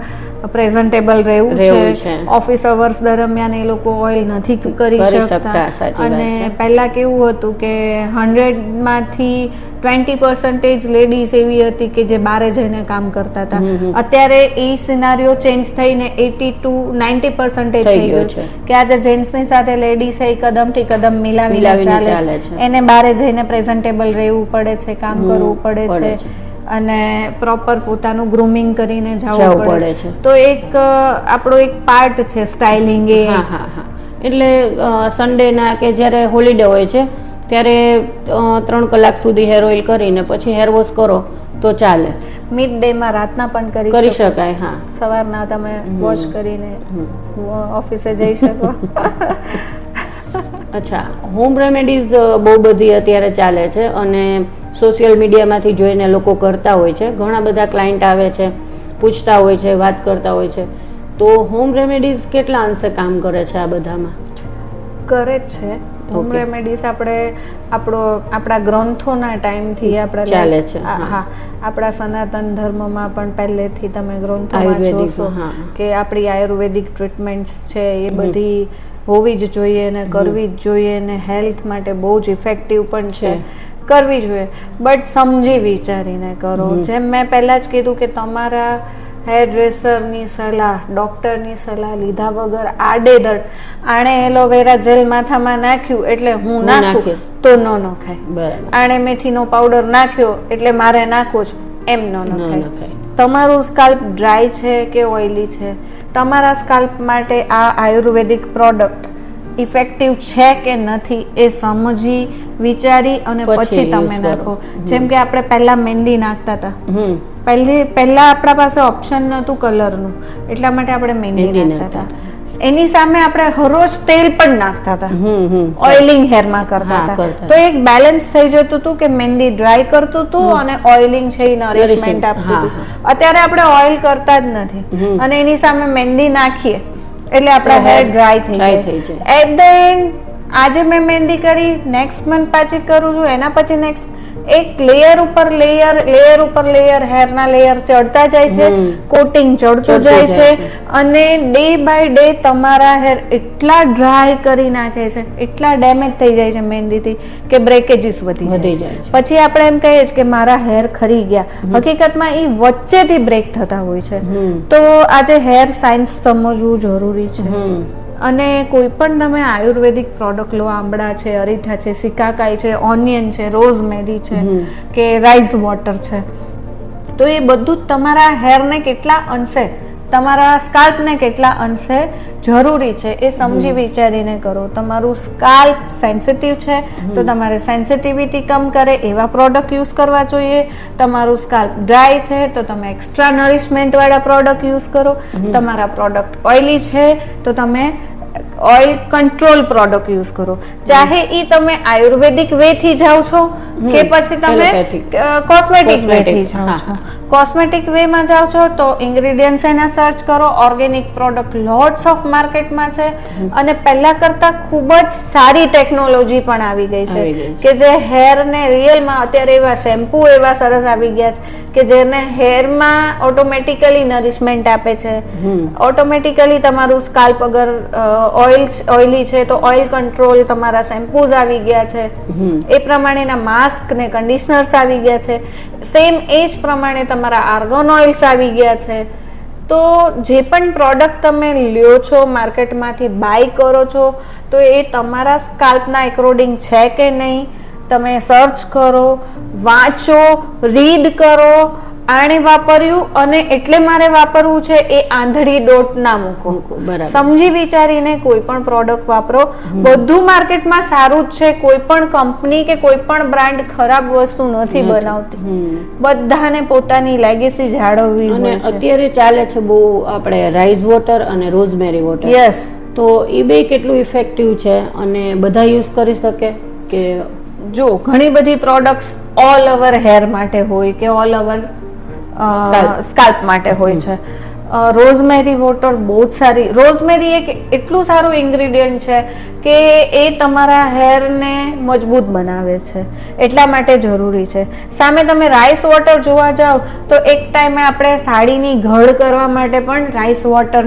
પ્રેઝન્ટેબલ રહેવું છે. ઓફિસ અવર્સ દરમિયાન એ લોકો ઓઇલ નથી કરી શકતા. અને પહેલા કેવું હતું કે 100માંથી 20% લેડીઝ એવી હતી કે જે બારે જઈને કામ કરતા હતા. અત્યારે એ સિનારીઓ ચેન્જ થઈને 80 to 90% થઈ ગયું છે કે આજે જેન્ટ્સની સાથે લેડીઝ એ કદમથી કદમ મિલાવીને ચાલે છે. એને બારે જઈને પ્રેઝન્ટેબલ રહેવું પડે છે, કામ કરવું પડે છે, અને પ્રોપર પોતાનું ગ્રૂમિંગ કરીને જવું પડે છે. તો એક આપણો એક પાર્ટ છે સ્ટાઇલિંગ એ. એટલે સન્ડેના કે જ્યારે હોલિડે હોય છે ત્યારે 3 કલાક સુધી હેર ઓઇલ કરીને પછી હેર વોશ કરો તો ચાલે. મિડ ડે માં રાતના પણ કરી શકાય. હા, સવારના તમે વોશ કરીને ઓફિસે જઈ શકો. અચ્છા, હોમ રેમેડીઝ બહુ બધી અત્યારે ચાલે છે અને સોશિયલ મીડિયામાંથી જોઈને લોકો કરતા હોય છે. ઘણા બધા ક્લાયન્ટ આવે છે, પૂછતા હોય છે, વાત કરતા હોય છે. તો હોમ રેમેડીઝ કેટલા અંશે કામ કરે છે આ બધામાં? કરે જ છે. હોમ રેમેડીઝ આપણા ગ્રંથોના ટાઈમથી ચાલે છે. હા, આપણા સનાતન ધર્મમાં પણ પહેલેથી તમે ગ્રંથોમાં જોશો કે આપણી આયુર્વેદિક ટ્રીટમેન્ટ્સ છે એ બધી હોવી જ જોઈએ ને કરવી જ જોઈએ ને હેલ્થ માટે બહુ જ ઇફેક્ટિવ પણ છે, કરવી જોઈએ. બટ સમજી વિચારીને કરો. જેમ મેં પહેલાં જ કીધું કે તમારા હેર ડ્રેસરની સલાહ, ડૉક્ટરની સલાહ લીધા વગર આડેધડ આણે એલોવેરા જેલ માથામાં નાખ્યું એટલે હું નાખું તો ન નખાય, આણે મેથીનો પાવડર નાખ્યો એટલે મારે નાખવો જ, એમ ન નખાય. તમારું સ્કાલ્પ ડ્રાય છે કે ઓઇલી છે, તમારા સ્કાલ્પ માટે આ આયુર્વેદિક પ્રોડક્ટ ઇફેક્ટિવ છે કે નથી એ સમજી વિચારી અને પછી તમે નાખો. જેમ કે આપણે પહેલા મહેંદી નાખતા હતા, પહેલા આપણા પાસે ઓપ્શન નહોતું કલરનું, એટલા માટે આપણે મહેંદી નાખતા હતા. એની સામે આપણે હરરોજ તેલ પણ નાખતા હતા, ઓઇલિંગ હેરમાં કરતા હતા. તો એક બેલેન્સ થઈ જતું હતું કે મહેંદી ડ્રાય કરતું હતું અને ઓઇલિંગ છે એ નરિશમેન્ટ આપતું હતું. અત્યારે આપણે ઓઇલ કરતા જ નથી અને એની સામે મહેંદી નાખીએ એટલે આપણા હેર ડ્રાય થઈ જાય. એટ ધ એન્ડ આજે મેં મહેંદી કરી, નેક્સ્ટ મંથ પાછી કરું છું, એના પછી નેક્સ્ટ, એક લેયર ઉપર લેયર હેરના લેયર ચડતા જાય છે, કોટિંગ ચડતું જાય છે અને ડે બાય ડે તમારા હેર એટલા ડ્રાય કરી નાખે છે, એટલા ડેમેજ થઈ જાય છે મહેંદીથી કે બ્રેકેજીસ વધી જાય. પછી આપણે એમ કહીએ છીએ કે મારા હેર ખરી ગયા, હકીકતમાં એ વચ્ચેથી બ્રેક થતા હોય છે. તો આજે હેર સાયન્સ સમજવું જરૂરી છે. અને કોઈ પણ તમે આયુર્વેદિક પ્રોડક્ટ લો, આંબળા છે, અરીઠા છે, સિકાકાઈ છે, ઓનિયન છે, રોઝમેરી છે કે રાઈસ વોટર છે, તો એ બધું જ તમારા હેરને કેટલા અંશે, તમારા સ્કાલ્પને કેટલા અંશે જરૂરી છે એ સમજી વિચારીને કરો. તમારું સ્કાલ્પ સેન્સિટિવ છે તો તમારે સેન્સિટિવિટી કમ કરે એવા પ્રોડક્ટ યુઝ કરવા જોઈએ. તમારું સ્કાલ્પ ડ્રાય છે તો તમે એક્સ્ટ્રા નરિશમેન્ટ વાળા પ્રોડક્ટ યુઝ કરો. તમારા પ્રોડક્ટ ઓઇલી છે તો તમે ઓઇલ કંટ્રોલ પ્રોડક્ટ યુઝ કરો. ચાહે એ તમે આયુર્વેદિક વે થી જાઓ છો કે પછી તમે કોસ્મેટિક વે થી જાઓ છો. કોસ્મેટિક વે માં જાઓ છો તો ઇન્ગ્રેડિયન્ટ્સ એના સર્ચ કરો. ઓર્ગેનિક પ્રોડક્ટ લોટ્સ ઓફ માર્કેટમાં છે અને પહેલા કરતા ખૂબ જ સારી ટેકનોલોજી પણ આવી ગઈ છે કે જે હેરને રિયલમાં અત્યારે એવા શેમ્પુ એવા સરસ આવી ગયા છે કે જેને હેરમાં ઓટોમેટિકલી નરિશમેન્ટ આપે છે. ઓટોમેટિકલી તમારું સ્કાલ્પ અગર ઓઇલી છે તો ઓઇલ કંટ્રોલ તમારા શેમ્પૂઝ આવી ગયા છે. એ પ્રમાણેના માસ્ક ને કન્ડિશનર્સ આવી ગયા છે. સેમ એ જ પ્રમાણે તમારા આર્ગન ઓઇલ્સ આવી ગયા છે. તો જે પણ પ્રોડક્ટ તમે લ્યો છો માર્કેટમાંથી બાય કરો છો તો એ તમારા સ્કાલ્પના એકોર્ડિંગ છે કે નહીં તમે સર્ચ કરો, વાંચો, રીડ કરો. આણે વાપર્યું અને એટલે મારે વાપરવું છે એ આંધળી દોટ ના મૂકો. સમજી વિચારીને કોઈ પણ પ્રોડક્ટ વાપરો. બધું માર્કેટમાં સારું જ છે, કોઈ પણ કંપની કે કોઈ પણ બ્રાન્ડ ખરાબ વસ્તુ નથી બનાવતી. બધાને પોતાની લેગેસી જાળવવી હોય છે. અત્યારે ચાલે છે બહુ આપણે રાઈસ વોટર અને રોઝમેરી વોટર. યસ, તો એ બે કેટલું ઇફેક્ટિવ છે અને બધા યુઝ કરી શકે કે જો ઘણી બધી પ્રોડક્ટ્સ ઓલ ઓવર હેર માટે હોય કે ઓલ ઓવર સ્કાલ્પ માટે હોય છે. રોઝમેરી વોટર બહુ જ સારી. રોઝમેરી એક એટલું સારું ઇન્ગ્રેડિયન્ટ છે કે એ તમારા હેરને મજબૂત બનાવે છે, એટલા માટે જરૂરી છે. સામે તમે રાઈસ વોટર જોવા જાઓ તો એક ટાઈમે આપણે સાડીની ઘડ કરવા માટે પણ રાઈસ વોટર,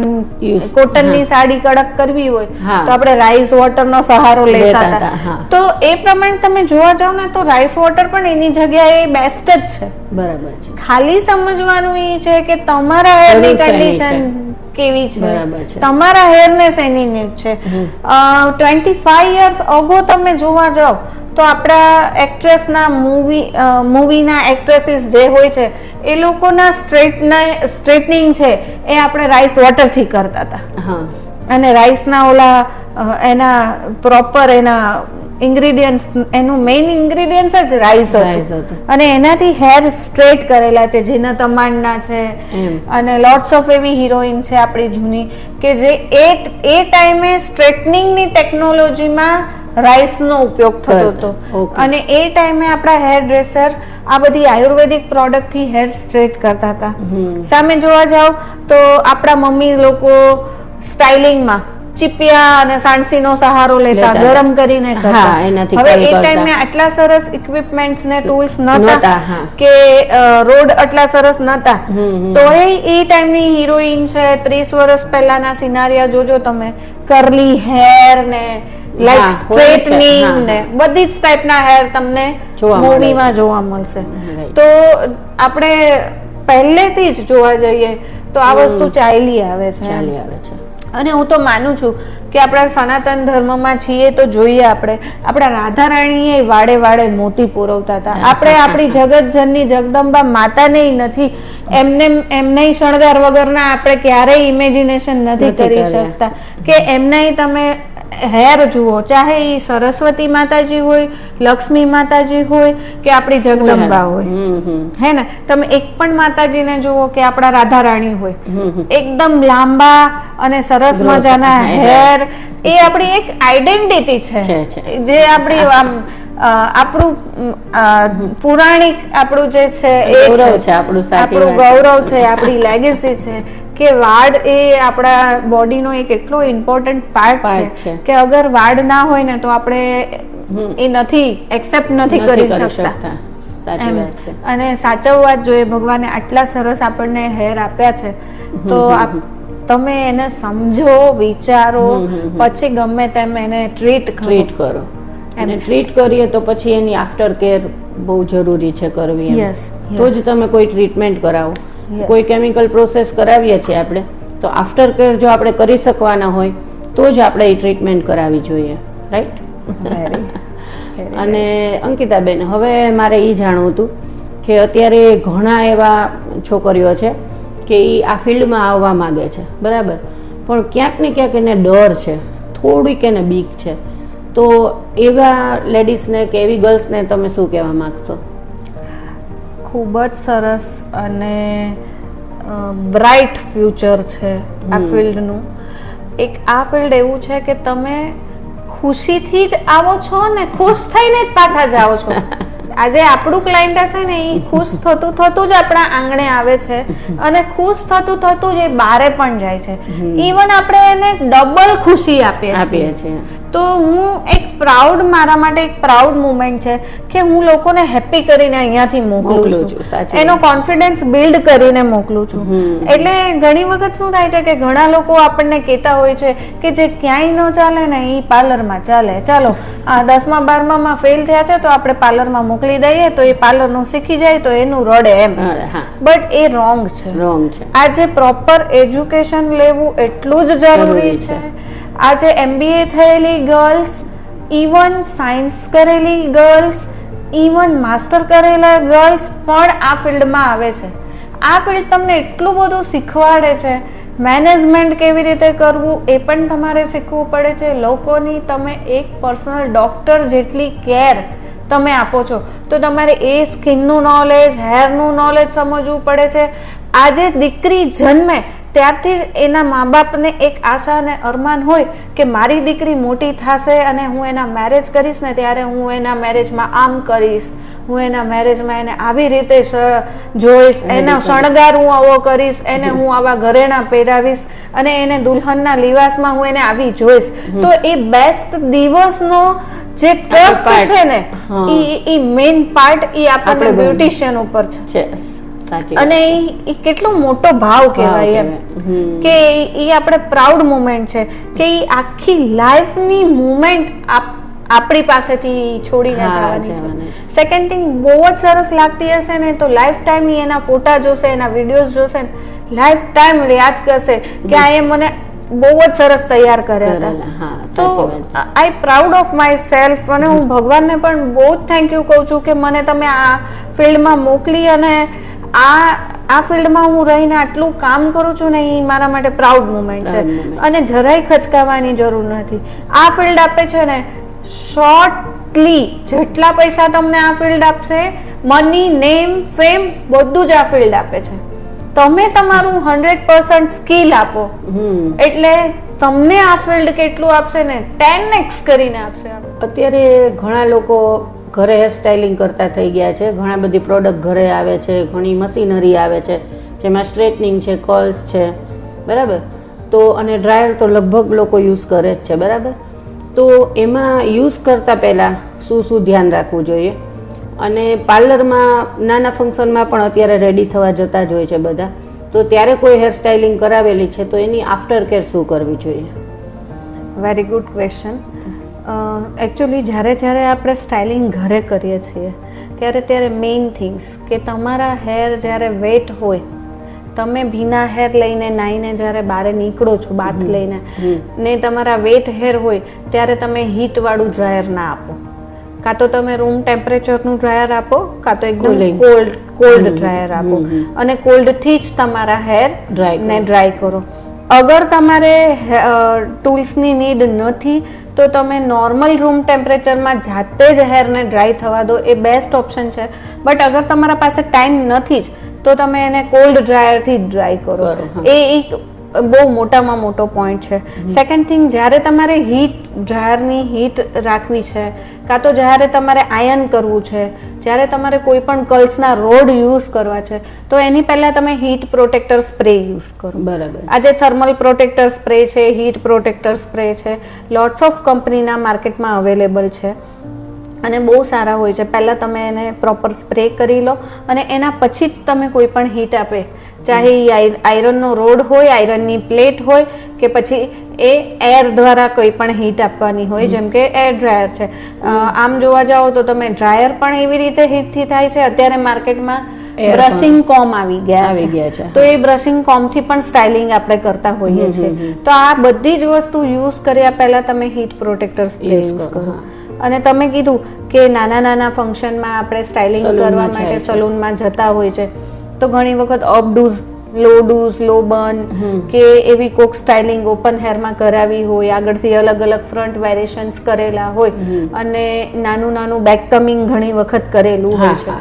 કોટનની સાડી કડક કરવી હોય તો આપણે રાઈસ વોટરનો સહારો લેતા હતા. તો એ પ્રમાણે તમે જોવા જાઓ ને તો રાઈસ વોટર પણ એની જગ્યાએ બેસ્ટ જ છે. બરાબર છે. ખાલી સમજવાનું એ છે કે તમારા હેરની કન્ડિશન કેવી છે, તમારા હેરને શેની નીડ છે. 25 યર્સ અગો તમે જોવા જાઓ તો આપણા એક્ટ્રેસના મૂવીના એક્ટ્રેસીસ જે હોય છે એ લોકોના સ્ટ્રેટનિંગ છે એ આપણે રાઈસ વોટરથી કરતા હતા. અને રાઈસના ઓલા એના પ્રોપર એના ઇન્ગ્રેડિયન્ટ્સ, એનું મેઇન ઇન્ગ્રેડિયન્ટ્સ જ રાઈસ હતું અને એનાથી હેર સ્ટ્રેટ કરેલા છે. જેના તમાણના છે અને લોટ્સ ઓફ એવી હિરોઈન છે આપણી જૂની કે જે એ ટાઈમે સ્ટ્રેટનિંગની ટેકનોલોજીમાં રાઈસનો ઉપયોગ થતો હતો અને એ ટાઈમે આપણા હેર ડ્રેસર આ બધી આયુર્વેદિક પ્રોડક્ટથી હેર સ્ટ્રેટ કરતા હતા. સામે જોવા જાવ તો આપણા મમ્મી લોકો સ્ટાઇલિંગમાં ચીપિયા અને સાણસીનો સહારો લેતા, ગરમ કરીને કરતા. હવે એ ટાઈમે આટલા સરસ ઇક્વિપમેન્ટ્સ ને ટૂલ્સ નહોતા કે રોડ આટલા સરસ નહોતા. તો એ ટાઈમની હિરોઈન છે 30 વર્ષ પહેલાના સિનારિયા જોજો તમે, કરલી હેર ને લાઈક સ્ટ્રેટનિંગ ને બધી જ ટાઈપના હેર તમને મૂવીમાં જોવા મળશે. તો આપણે પહેલેથી જ જોવા જઈએ તો આ વસ્તુ ચાલી આવે છે. અને હું તો માનું છું કે આપણા સનાતન ધર્મમાં છીએ તો જોઈએ આપણા રાધા રાણીએ વાડે વાડે મોતી પુરવતા હતા. આપણે આપણી જગતજનની જગદંબા માતાને નથી એમને શણગાર વગરના આપણે ક્યારેય ઇમેજિનેશન નથી કરી શકતા કે એમને તમે હેર જુઓ, ચાહે એ સરસ્વતી માતાજી હોય, લક્ષ્મી માતાજી હોય કે આપણી જગદંબા હોય, હે ને. તમે એક પણ માતાજીને જુઓ કે આપણા રાધા રાણી હોય, એકદમ લાંબા અને સરસ મજાના હેર, એ આપણી એક આઈડેન્ટિટી છે જે આપણી આપણું પુરાણિક આપણું જે છે એ આપણું ગૌરવ છે, આપણી લેગેસી છે કે વાળ એ આપણા બોડીનો એક એટલો ઇમ્પોર્ટન્ટ પાર્ટ છે કે અગર વાળ ના હોય ને તો આપણે એ નથી એક્સેપ્ટ નથી કરી શકતા. અને સાચવવા જ જોઈએ. ભગવાને આટલા સરસ આપણને હેર આપ્યા છે તો તમે એને સમજો, વિચારો, પછી ગમે તેમ એને ટ્રીટ કરો. અને ટ્રીટ કરીએ તો પછી એની આફ્ટર કેર બહુ જરૂરી છે કરવી. તો જ તમે કોઈ ટ્રીટમેન્ટ કરાવો. કોઈ કેમિકલ પ્રોસેસ કરાવીએ છીએ આપણે તો આફ્ટર કેર જો આપણે કરી શકવાના હોય તો જ આપણે એ ટ્રીટમેન્ટ કરાવવી જોઈએ, રાઈટ? અને અંકિતાબેન, હવે મારે એ જાણવું હતું કે અત્યારે ઘણા એવા છોકરીઓ છે કે એ આ ફિલ્ડમાં આવવા માંગે છે, બરાબર, પણ ક્યાંક ને ક્યાંક એને ડર છે, થોડીક એને બીક છે. તો એવા લેડીઝને કે એવી ગર્લ્સને તમે શું કહેવા માંગશો? ખૂબ જ સરસ અને બ્રાઇટ ફ્યુચર છે આ ફિલ્ડનું. એક આ ફિલ્ડ એવું છે કે તમે ખુશીથી જ આવો છો ને ખુશ થઈને જ પાછા જાઓ છો. આજે આપણું ક્લાયન્ટ હશે ને એ ખુશ થતું જ આપણા આંગણે આવે છે અને ખુશ થતું જ એ બારે પણ જાય છે. ઇવન આપણે એને ડબલ ખુશી આપીએ છીએ. તો હું એક પ્રાઉડ, મારા માટે એક પ્રાઉડ મુમેન્ટ છે કે હું લોકોને હેપી કરીને અહીંયાથી મોકલું છું, એનો કોન્ફિડન્સ બિલ્ડ કરીને મોકલું છું. એટલે ઘણી વખત શું થાય છે કે ઘણા લોકો આપણને કહેતા હોય છે કે જે ક્યાંય ન ચાલે ને એ પાર્લરમાં ચાલે. ચાલો 10મા 12માં ફેલ થયા છે તો આપણે પાર્લરમાં મોકલી દઈએ તો એ પાર્લરનું શીખી જાય તો એનું રડે એમ. બટ એ રોંગ છે. આજે પ્રોપર એજ્યુકેશન લેવું એટલું જ જરૂરી છે. આજે MBA થયેલી ગર્લ્સ, ઇવન સાયન્સ કરેલી ગર્લ્સ, ઇવન માસ્ટર કરેલા ગર્લ્સ પણ આ ફિલ્ડમાં આવે છે. આ ફિલ્ડ તમને એટલું બધું શીખવાડે છે. મેનેજમેન્ટ કેવી રીતે કરવું એ પણ તમારે શીખવું પડે છે. લોકોની તમે એક પર્સનલ ડોક્ટર જેટલી કેર તમે આપો છો તો તમારે એ સ્કિનનું નોલેજ, હેરનું નોલેજ સમજવું પડે છે. આજે દીકરી જન્મે ત્યારથી જ એના મા બાપને એક આશા અને અરમાન હોય કે મારી દીકરી મોટી થશે અને હું એના મેરેજ કરીશ ને ત્યારે હું એના મેરેજમાં આમ કરીશ, હું એના મેરેજમાં એને આવી રીતે જોઈશ, એનો શણગાર હું આવો કરીશ, એને હું આવા ઘરેણાં પહેરાવીશ અને એને દુલ્હનના લિવાસમાં હું એને આવી જોઈશ. તો એ બેસ્ટ દિવસનો જે ટ્રસ્ટ છે ને એ મેઇન પાર્ટ એ આપણને બ્યુટિશિયન ઉપર છે. અને એ કેટલો મોટો ભાવ કહેવાય એમ કે એ આપણે પ્રાઉડ મુમેન્ટ છે કે એ આખી લાઈફની મુમેન્ટ આપણી પાસેથી છોડીને જવાની છે. સેકન્ડ થિંગ, બહુ જ સરસ લાગતી હશે ને તો લાઈફ ટાઈમ એના ફોટા જોશે, એના વિડીયોઝ જોશે, લાઈફ ટાઈમ યાદ કરશે કે આ એ મને બહુ જ સરસ તૈયાર કર્યા હતા. તો આઈ પ્રાઉડ ઓફ માય સેલ્ફ અને હું ભગવાનને પણ બહુ જ થેન્ક યુ કહું છું કે મને તમે આ ફિલ્ડમાં મોકલી અને આ ફિલ્ડમાં હું રહીને આટલું કામ કરું છું ને એ મારા માટે પ્રાઉડ મુમેન્ટ છે. અને જરાય ખચકાવાની જરૂર નથી. આ ફિલ્ડ આપે છે ને શોર્ટલી જેટલા પૈસા તમને આ ફિલ્ડ આપશે, મની, નેમ, ફેમ બધું જ આ ફિલ્ડ આપે છે. તમે તમારું 100% સ્કિલ આપો એટલે તમને આ ફિલ્ડ કેટલું આપશે ને 10x કરીને આપશે. અત્યારે ઘણા લોકો ઘરે હેર સ્ટાઇલિંગ કરતા થઈ ગયા છે. ઘણા બધી પ્રોડક્ટ ઘરે આવે છે, ઘણી મશીનરી આવે છે જેમાં સ્ટ્રેટનિંગ છે, કર્લ્સ છે, બરાબર. તો અને ડ્રાયર તો લગભગ લોકો યુઝ કરે જ છે, બરાબર. તો એમાં યુઝ કરતાં પહેલાં શું ધ્યાન રાખવું જોઈએ? અને પાર્લરમાં નાના ફંક્શનમાં પણ અત્યારે રેડી થવા જતા જ હોય છે બધા, તો ત્યારે કોઈ હેર સ્ટાઇલિંગ કરાવેલી છે તો એની આફ્ટર કેર શું કરવી જોઈએ? Very good question. એકચ્યુઅલી જ્યારે આપણે સ્ટાઇલિંગ ઘરે કરીએ છીએ ત્યારે મેઇન થિંગ્સ કે તમારા હેર જ્યારે વેટ હોય, તમે ભીના હેર લઈને નાઈને જ્યારે બહાર નીકળો છો બાથ લઈને ને તમારા વેટ હેર હોય ત્યારે તમે હીટવાળું ડ્રાયર ના આપો. કાં તો તમે રૂમ ટેમ્પરેચરનું ડ્રાયર આપો, કાં તો એકદમ કોલ્ડ ડ્રાયર આપો અને કોલ્ડથી જ તમારા હેર ડ્રાય કરો. અગર તમારે ટૂલ્સની નીડ નથી તો તમે નોર્મલ રૂમ ટેમ્પરેચરમાં જાતે જ હેરને ડ્રાય થવા દો, એ બેસ્ટ ઓપ્શન છે. બટ અગર તમારા પાસે ટાઈમ નથી જ તો તમે એને કોલ્ડ ડ્રાયરથી જ ડ્રાય કરો. એ એક બહુ મોટામાં મોટો પોઈન્ટ છે. સેકન્ડ થિંગ, જ્યારે તમારે ડ્રાયરની હીટ રાખવી છે, કાં તો જ્યારે તમારે આયન કરવું છે, જ્યારે તમારે કોઈ પણ કર્લ્સના રોડ યુઝ કરવા છે તો એની પહેલાં તમે હીટ પ્રોટેક્ટર સ્પ્રે યુઝ કરો. બરાબર. આજે થર્મલ પ્રોટેક્ટર સ્પ્રે છે, હીટ પ્રોટેક્ટર સ્પ્રે છે, લોટ્સ ઓફ કંપનીના માર્કેટમાં અવેલેબલ છે અને બહુ સારા હોય છે. પહેલાં તમે એને પ્રોપર સ્પ્રે કરી લો અને એના પછી જ તમે કોઈ પણ હીટ આપે, ચાહે આયરનનો રોડ હોય, આયરનની પ્લેટ હોય કે પછી એ એર દ્વારા કોઈ પણ હીટ આપવાની હોય, જેમ કે એર ડ્રાયર છે. આમ જોવા જાઓ તો તમે ડ્રાયર પણ એવી રીતે હીટથી થાય છે. અત્યારે માર્કેટમાં બ્રશિંગ કોમ આવી ગયા છે, તો એ બ્રશિંગ કોમથી પણ સ્ટાઇલિંગ આપણે કરતા હોઈએ છીએ. તો આ બધી જ વસ્તુ યુઝ કર્યા પહેલા તમે હીટ પ્રોટેક્ટર સ્પ્રે યુઝ કરો. અને તમે કીધું કે નાના ફંક્શનમાં આપણે સ્ટાઇલિંગ કરવા માટે સલૂનમાં જતા હોય છે તો ઘણી વખત અપડૂઝ, લો ડૂઝ, લો બન કે એવી કોક સ્ટાઇલિંગ ઓપન હેરમાં કરાવી હોય, આગળથી અલગ અલગ ફ્રન્ટ વેરિએશન્સ કરેલા હોય અને નાનું બેક કમિંગ ઘણી વખત કરેલું હોય છે,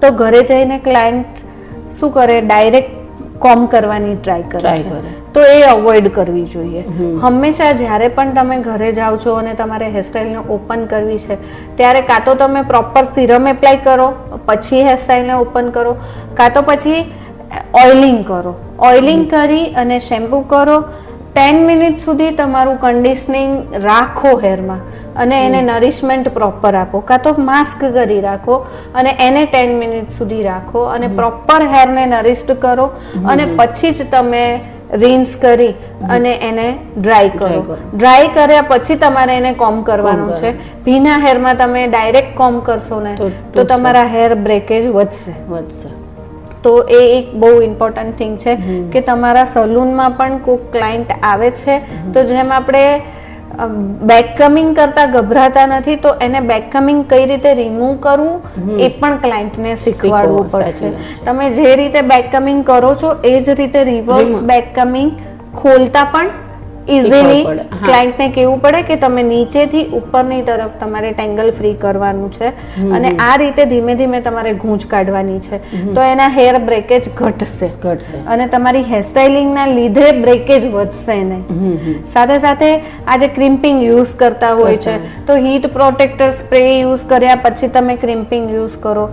તો ઘરે જઈને ક્લાયન્ટ શું કરે, ડાયરેક્ટ કોમ કરવાની ટ્રાય કરે છે. તો એ અવોઇડ કરવી જોઈએ. હંમેશા જ્યારે પણ તમે ઘરે જાઓ છો અને તમારે હેરસ્ટાઈલને ઓપન કરવી છે ત્યારે કાં તો તમે પ્રોપર સિરમ એપ્લાય કરો પછી હેરસ્ટાઈલને ઓપન કરો, કાં તો પછી ઓઇલિંગ કરો. ઓઇલિંગ કરી અને શેમ્પૂ કરો. 10 મિનિટ સુધી તમારું કન્ડિશનિંગ રાખો હેરમાં અને એને નરિશમેન્ટ પ્રોપર આપો, કાં તો માસ્ક કરી રાખો અને એને 10 મિનિટ સુધી રાખો અને પ્રોપર હેરને નરિશ્ડ કરો અને પછી જ તમે રિન્સ કરી અને એને ડ્રાય કરો. ડ્રાય કર્યા પછી તમારે એને કોમ કરવાનું છે. ભીના હેરમાં તમે ડાયરેક્ટ કોમ કરશો ને તો તમારા હેર બ્રેકેજ વધશે. તો એ એક બહુ ઇમ્પોર્ટન્ટ થિંગ છે કે તમારા સલૂનમાં પણ કોઈ ક્લાયન્ટ આવે છે તો જેમ આપણે બેક કમિંગ કરતા ગભરાતા નથી તો એને બેક કમિંગ કઈ રીતે રિમૂવ કરવું એ પણ ક્લાયન્ટને શીખવાડવું પડશે. તમે જે રીતે બેક કમિંગ કરો છો એ જ રીતે રિવર્સ બેક કમિંગ ખોલતા પણ ઇઝીલી પડે. હા. ક્લાયન્ટને કહેવું પડે કે તમે નીચેથી ઉપરની તરફ તમારે ટેંગલ ફ્રી કરવાનું છે અને આ રીતે ધીમે ધીમે તમારે ગૂંચ કાઢવાની છે તો એના હેર બ્રેકેજ ઘટશે ઘટશે. અને તમારી હેરસ્ટાઇલિંગના લીધે બ્રેકેજ વધશે નહીં. સાથે સાથે આજે ક્રિમ્પિંગ યુઝ કરતા હોય છે તો હીટ પ્રોટેક્ટર સ્પ્રે યુઝ કર્યા પછી તમે ક્રિમ્પિંગ યુઝ કરો.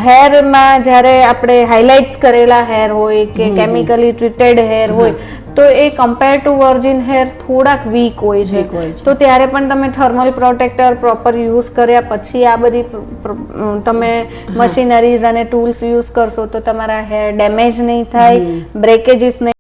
હેરમાં જ્યારે આપણે હાઇલાઇટ્સ કરેલા હેર હોય કે કેમિકલી ટ્રીટેડ હેર હોય તો એ કમ્પેર ટુ વર્જિન હેર થોડાક વીક હોય છે. તો ત્યારે પણ તમે થર્મલ પ્રોટેક્ટર પ્રોપર યુઝ કર્યા પછી આ બધી તમે મશીનરીઝ અને ટૂલ્સ યુઝ કરશો તો તમારા હેર ડેમેજ નહીં થાય, બ્રેકેજીસ નહીં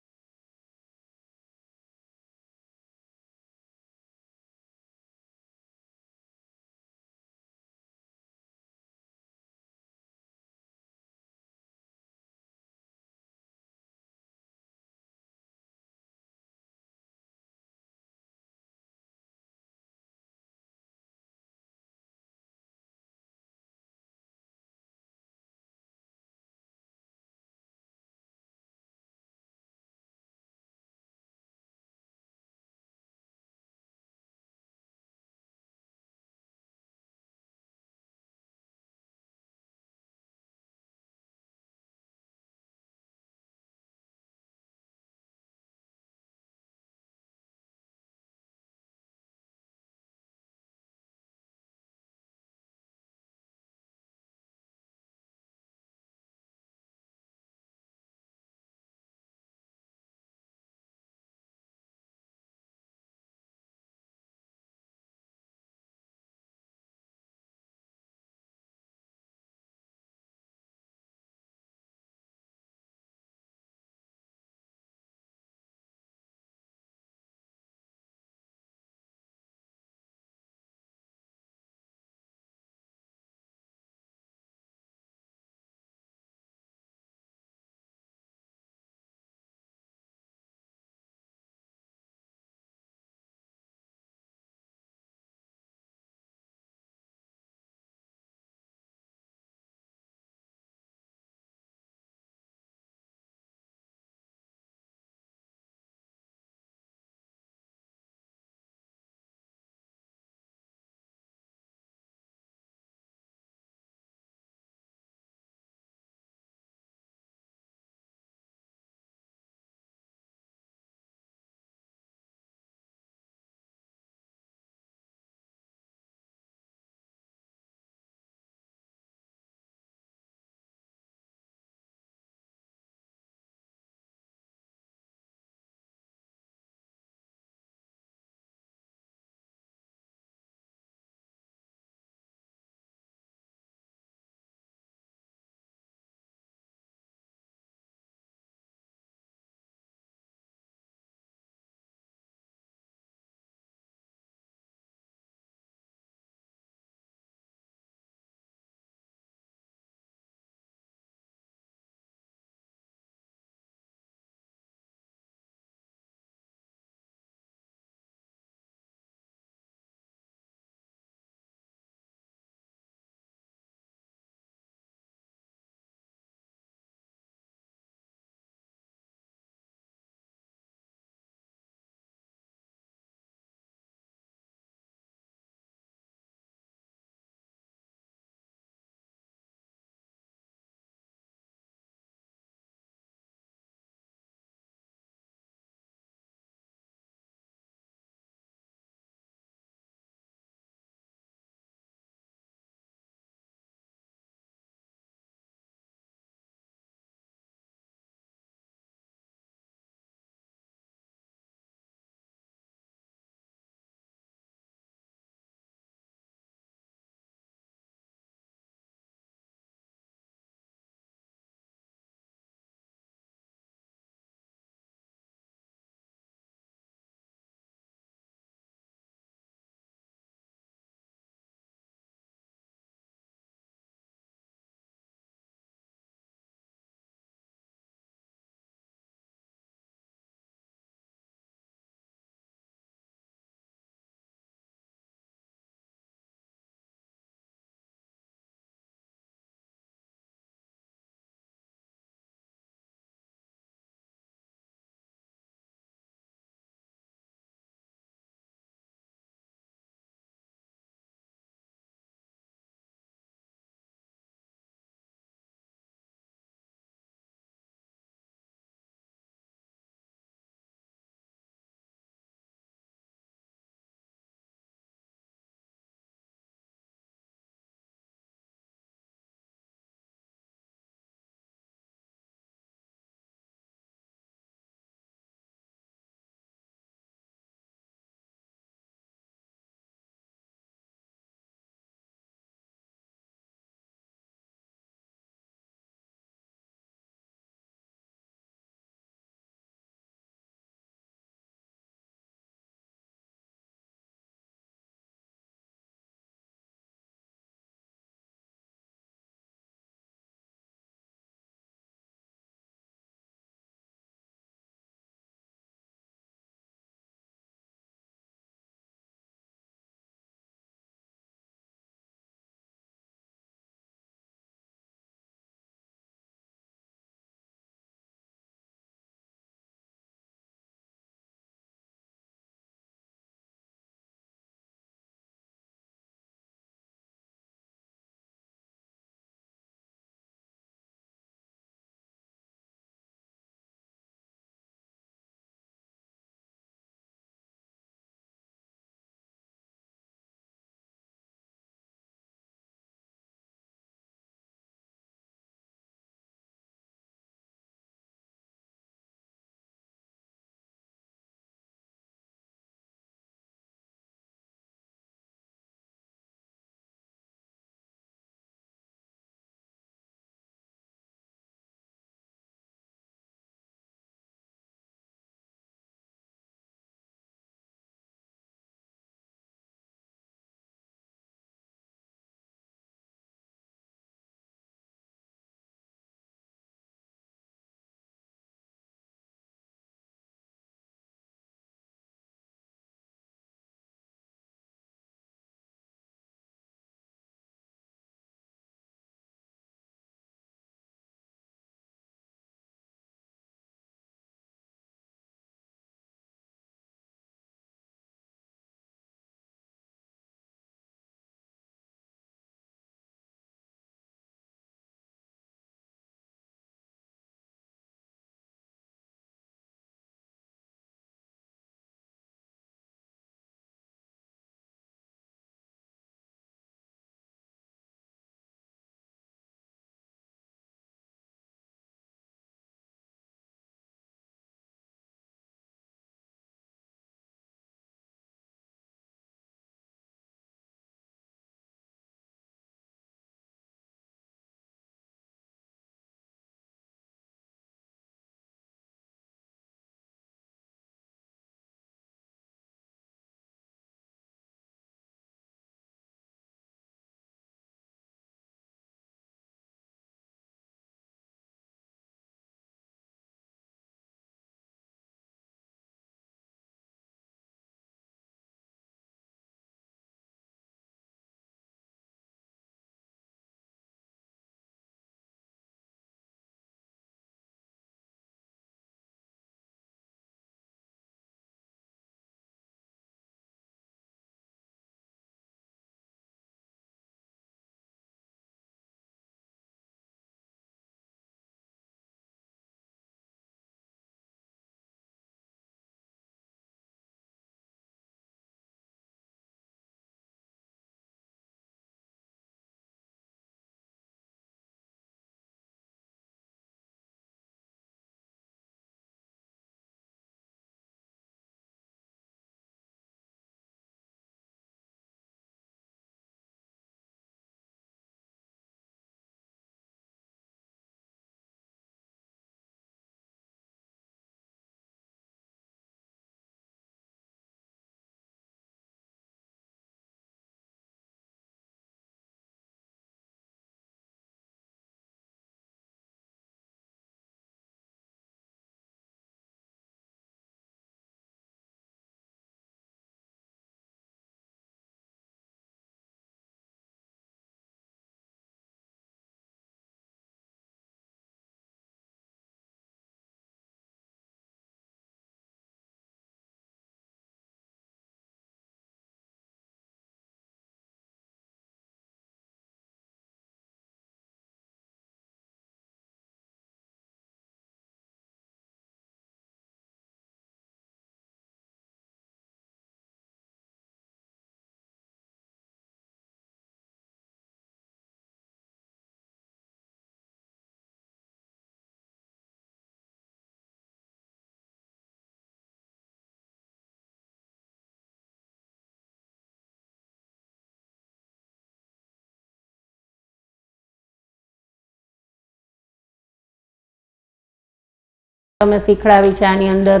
તમે શીખડાવી છે આની અંદર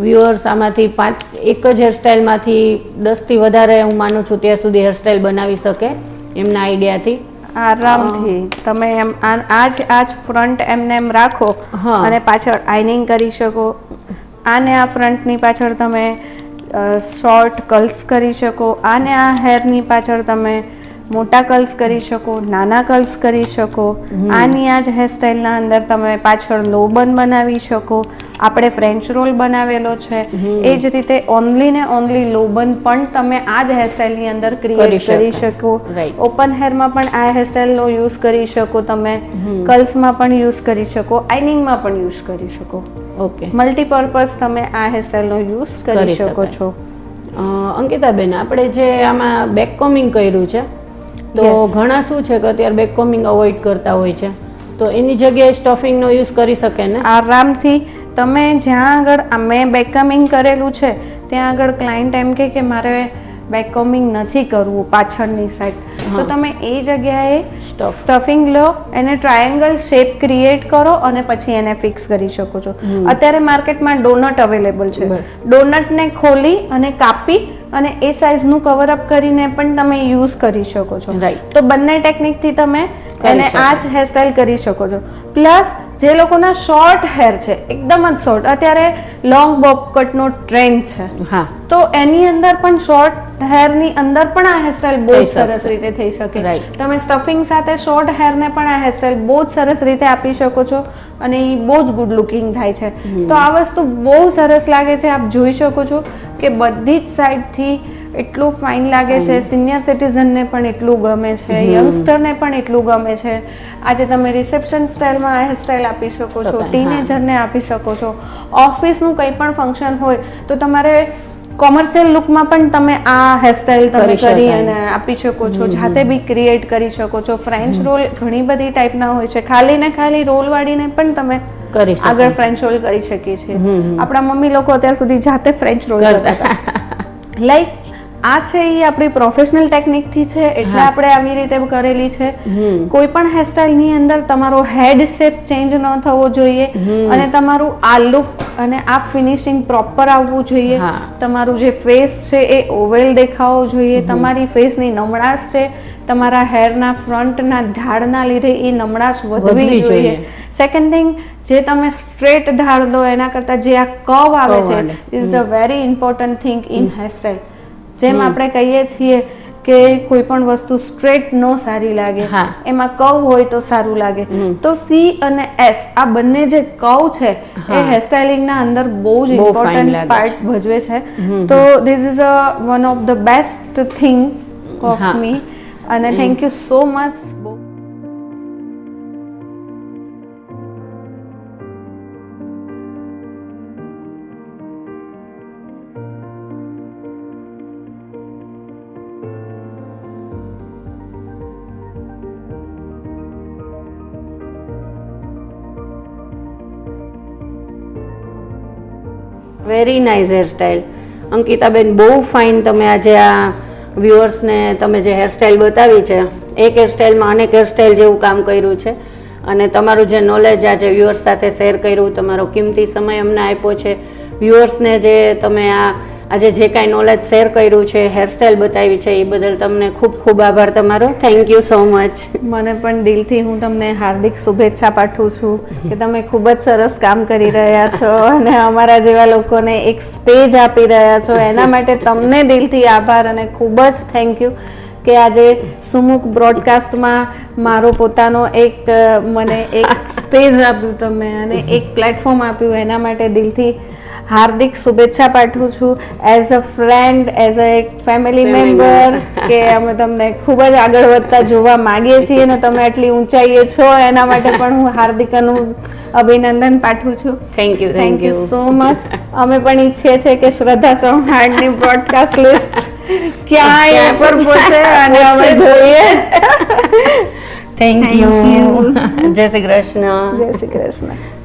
વ્યુઅર્સ આમાંથી 1 જ હેરસ્ટાઈલમાંથી 10થી વધારે હું માનું છું ત્યાં સુધી હેરસ્ટાઈલ બનાવી શકે એમના આઈડિયાથી. આરામથી તમે એમ આ જ ફ્રન્ટ એમને એમ રાખો અને પાછળ આઈનિંગ કરી શકો. આને આ ફ્રન્ટની પાછળ તમે શોર્ટ કર્લ્સ કરી શકો. આને આ હેરની પાછળ તમે મોટા કર્લ્સ કરી શકો, નાના કર્લ્સ કરી શકો. આની આ જ હેરસ્ટાઈલના અંદર તમે પાછળ લો બન બનાવી શકો. આપણે ફ્રેન્ચ રોલ બનાવેલો છે એ જ રીતે ઓનલી ને ઓનલી લો બન પણ તમે આ જ હેરસ્ટાઈલની અંદર ક્રિએટ કરી શકો. ઓપન હેરમાં પણ આ હેરસ્ટાઈલનો યુઝ કરી શકો તમે, કર્લ્સમાં પણ યુઝ કરી શકો, આઈનિંગમાં પણ યુઝ કરી શકો. ઓકે, મલ્ટીપર્પઝ તમે આ હેરસ્ટાઈલનો યુઝ કરી શકો છો. અંકિતાબેન, આપણે જે આમાં બેક કોમિંગ કર્યું છે તો ઘણા શું છે કે અત્યારે બેક કોમિંગ અવોઇડ કરતા હોય છે, તો એની જગ્યાએ સ્ટફિંગનો યુઝ કરી શકે ને? આરામથી તમે જ્યાં આગળ મેં બેક કોમિંગ કરેલું છે ત્યાં આગળ ક્લાયન્ટ એમ કે મારે બેક કોમિંગ નથી કરવું પાછળની સાઈડ, તો તમે એ જગ્યાએ સ્ટફિંગ લો, એને ટ્રાયેંગલ શેપ ક્રિએટ કરો અને પછી એને ફિક્સ કરી શકો છો. અત્યારે માર્કેટમાં ડોનટ અવેલેબલ છે. ડોનટને ખોલી અને કાપી અને એ સાઇઝનું કવર અપ કરીને પણ તમે યુઝ કરી શકો છો. તો બંને ટેકનિકથી તમે એને આ જ હેરસ્ટાઈલ કરી શકો છો. પ્લસ જે લોકોના શોર્ટ હેર છે, એકદમ જ શોર્ટ, અત્યારે લોંગ બોબ કટનો ટ્રેન્ડ છે, તો એની અંદર પણ શોર્ટ હેરની અંદર પણ આ હેરસ્ટાઈલ બહુ સરસ રીતે થઈ શકે. તમે સ્ટફિંગ સાથે શોર્ટ હેરને પણ આ હેરસ્ટાઈલ બહુ જ સરસ રીતે આપી શકો છો અને એ બહુ જ ગુડ લુકિંગ થાય છે. તો આ વસ્તુ બહુ સરસ લાગે છે. આપ જોઈ શકો છો કે બધી જ સાઈડથી એટલું ફાઇન લાગે છે. સિનિયર સિટીઝનને પણ એટલું ગમે છે, યંગસ્ટરને પણ એટલું ગમે છે. આજે તમે રિસેપ્શન સ્ટાઇલમાં આ હેરસ્ટાઈલ આપી શકો છો, ટીનેજરને આપી શકો છો. ઓફિસનું કંઈ પણ ફંક્શન હોય તો તમારે કોમર્શિયલ લુકમાં પણ તમે આ હેરસ્ટાઈલ તમે કરી અને આપી શકો છો. જાતે બી ક્રિએટ કરી શકો છો. ફ્રેન્ચ રોલ ઘણી બધી ટાઈપના હોય છે. ખાલી ને ખાલી રોલ વાળીને પણ તમે આગળ ફ્રેન્ચ રોલ કરી શકીએ છીએ. આપણા મમ્મી લોકો અત્યાર સુધી જાતે ફ્રેન્ચ રોલ કરતા હતા. લાઈક આ છે એ આપણી પ્રોફેશનલ ટેકનિકથી છે એટલે આપણે આવી રીતે કરેલી છે. કોઈ પણ હેરસ્ટાઈલની અંદર તમારો હેડ શેપ ચેન્જ ન થવો જોઈએ અને તમારું આ લુક અને આ ફિનિશિંગ પ્રોપર આવવું જોઈએ. તમારું જે ફેસ છે એ ઓવેલ દેખાવો જોઈએ. તમારી ફેસની નમણાશ છે, તમારા હેરના ફ્રન્ટના ઢાળના લીધે એ નમણાશ વધવી જોઈએ. સેકન્ડ થિંગ, જે તમે સ્ટ્રેટ ઢાળ લો એના કરતાં જે આ કર્વ આવે છે is a very important thing in hairstyle. જેમ આપણે કહીએ છીએ કે કોઈ પણ વસ્તુ સ્ટ્રેટ નો સારી લાગે, એમાં કર્વ હોય તો સારું લાગે. તો સી અને એસ આ બંને જે કર્વ છે એ હેરસ્ટાઇલિંગના અંદર બહુ જ ઇમ્પોર્ટન્ટ પાર્ટ ભજવે છે. તો this is one of the best thing of me અને thank you so much. Very nice hairstyle અંકિતાબેન, બહુ ફાઇન. તમે આજે આ વ્યુઅર્સને તમે જે હેરસ્ટાઈલ બતાવી છે, એક હેરસ્ટાઈલમાં અનેક હેરસ્ટાઈલ જેવું કામ કર્યું છે અને તમારું જે નોલેજ આજે વ્યુઅર્સ સાથે શેર કર્યું, તમારો કિંમતી સમય અમને આપ્યો છે. વ્યુઅર્સને જે તમે આજે જે કાંઈ નોલેજ શેર કર્યું છે, હેરસ્ટાઈલ બતાવી છે, એ બદલ તમને ખૂબ ખૂબ આભાર તમારો. Thank you so much. મને પણ દિલથી હું તમને હાર્દિક શુભેચ્છા પાઠવું છું કે તમે ખૂબ જ સરસ કામ કરી રહ્યા છો અને અમારા જેવા લોકોને એક સ્ટેજ આપી રહ્યા છો. એના માટે તમને દિલથી આભાર અને ખૂબ જ થેન્ક યુ કે આજે સુમુખ બ્રોડકાસ્ટમાં મારો પોતાનો મને એક સ્ટેજ આપ્યું તમે અને એક પ્લેટફોર્મ આપ્યું. એના માટે દિલથી હાર્દિક શુભેચ્છા પાઠવું છું. As a friend, as a એક ફેમિલી મેમ્બર, કે અમે તમને ખૂબ જ આગળ વધતા જોવા માંગીએ છીએ અને તમે આટલી ઊંચાઈએ છો એના માટે પણ હું હાર્દિક અભિનંદન પાઠવું છું. Thank you so much. અમે પણ ઈચ્છીએ છીએ કે શ્રદ્ધા ચૌહાણની બ્રોડકાસ્ટ લિસ્ટ ક્યાંય ઉપર પહોંચે અને અમે જોઈએ. Thank you. જય શ્રી કૃષ્ણ. જય શ્રી કૃષ્ણ.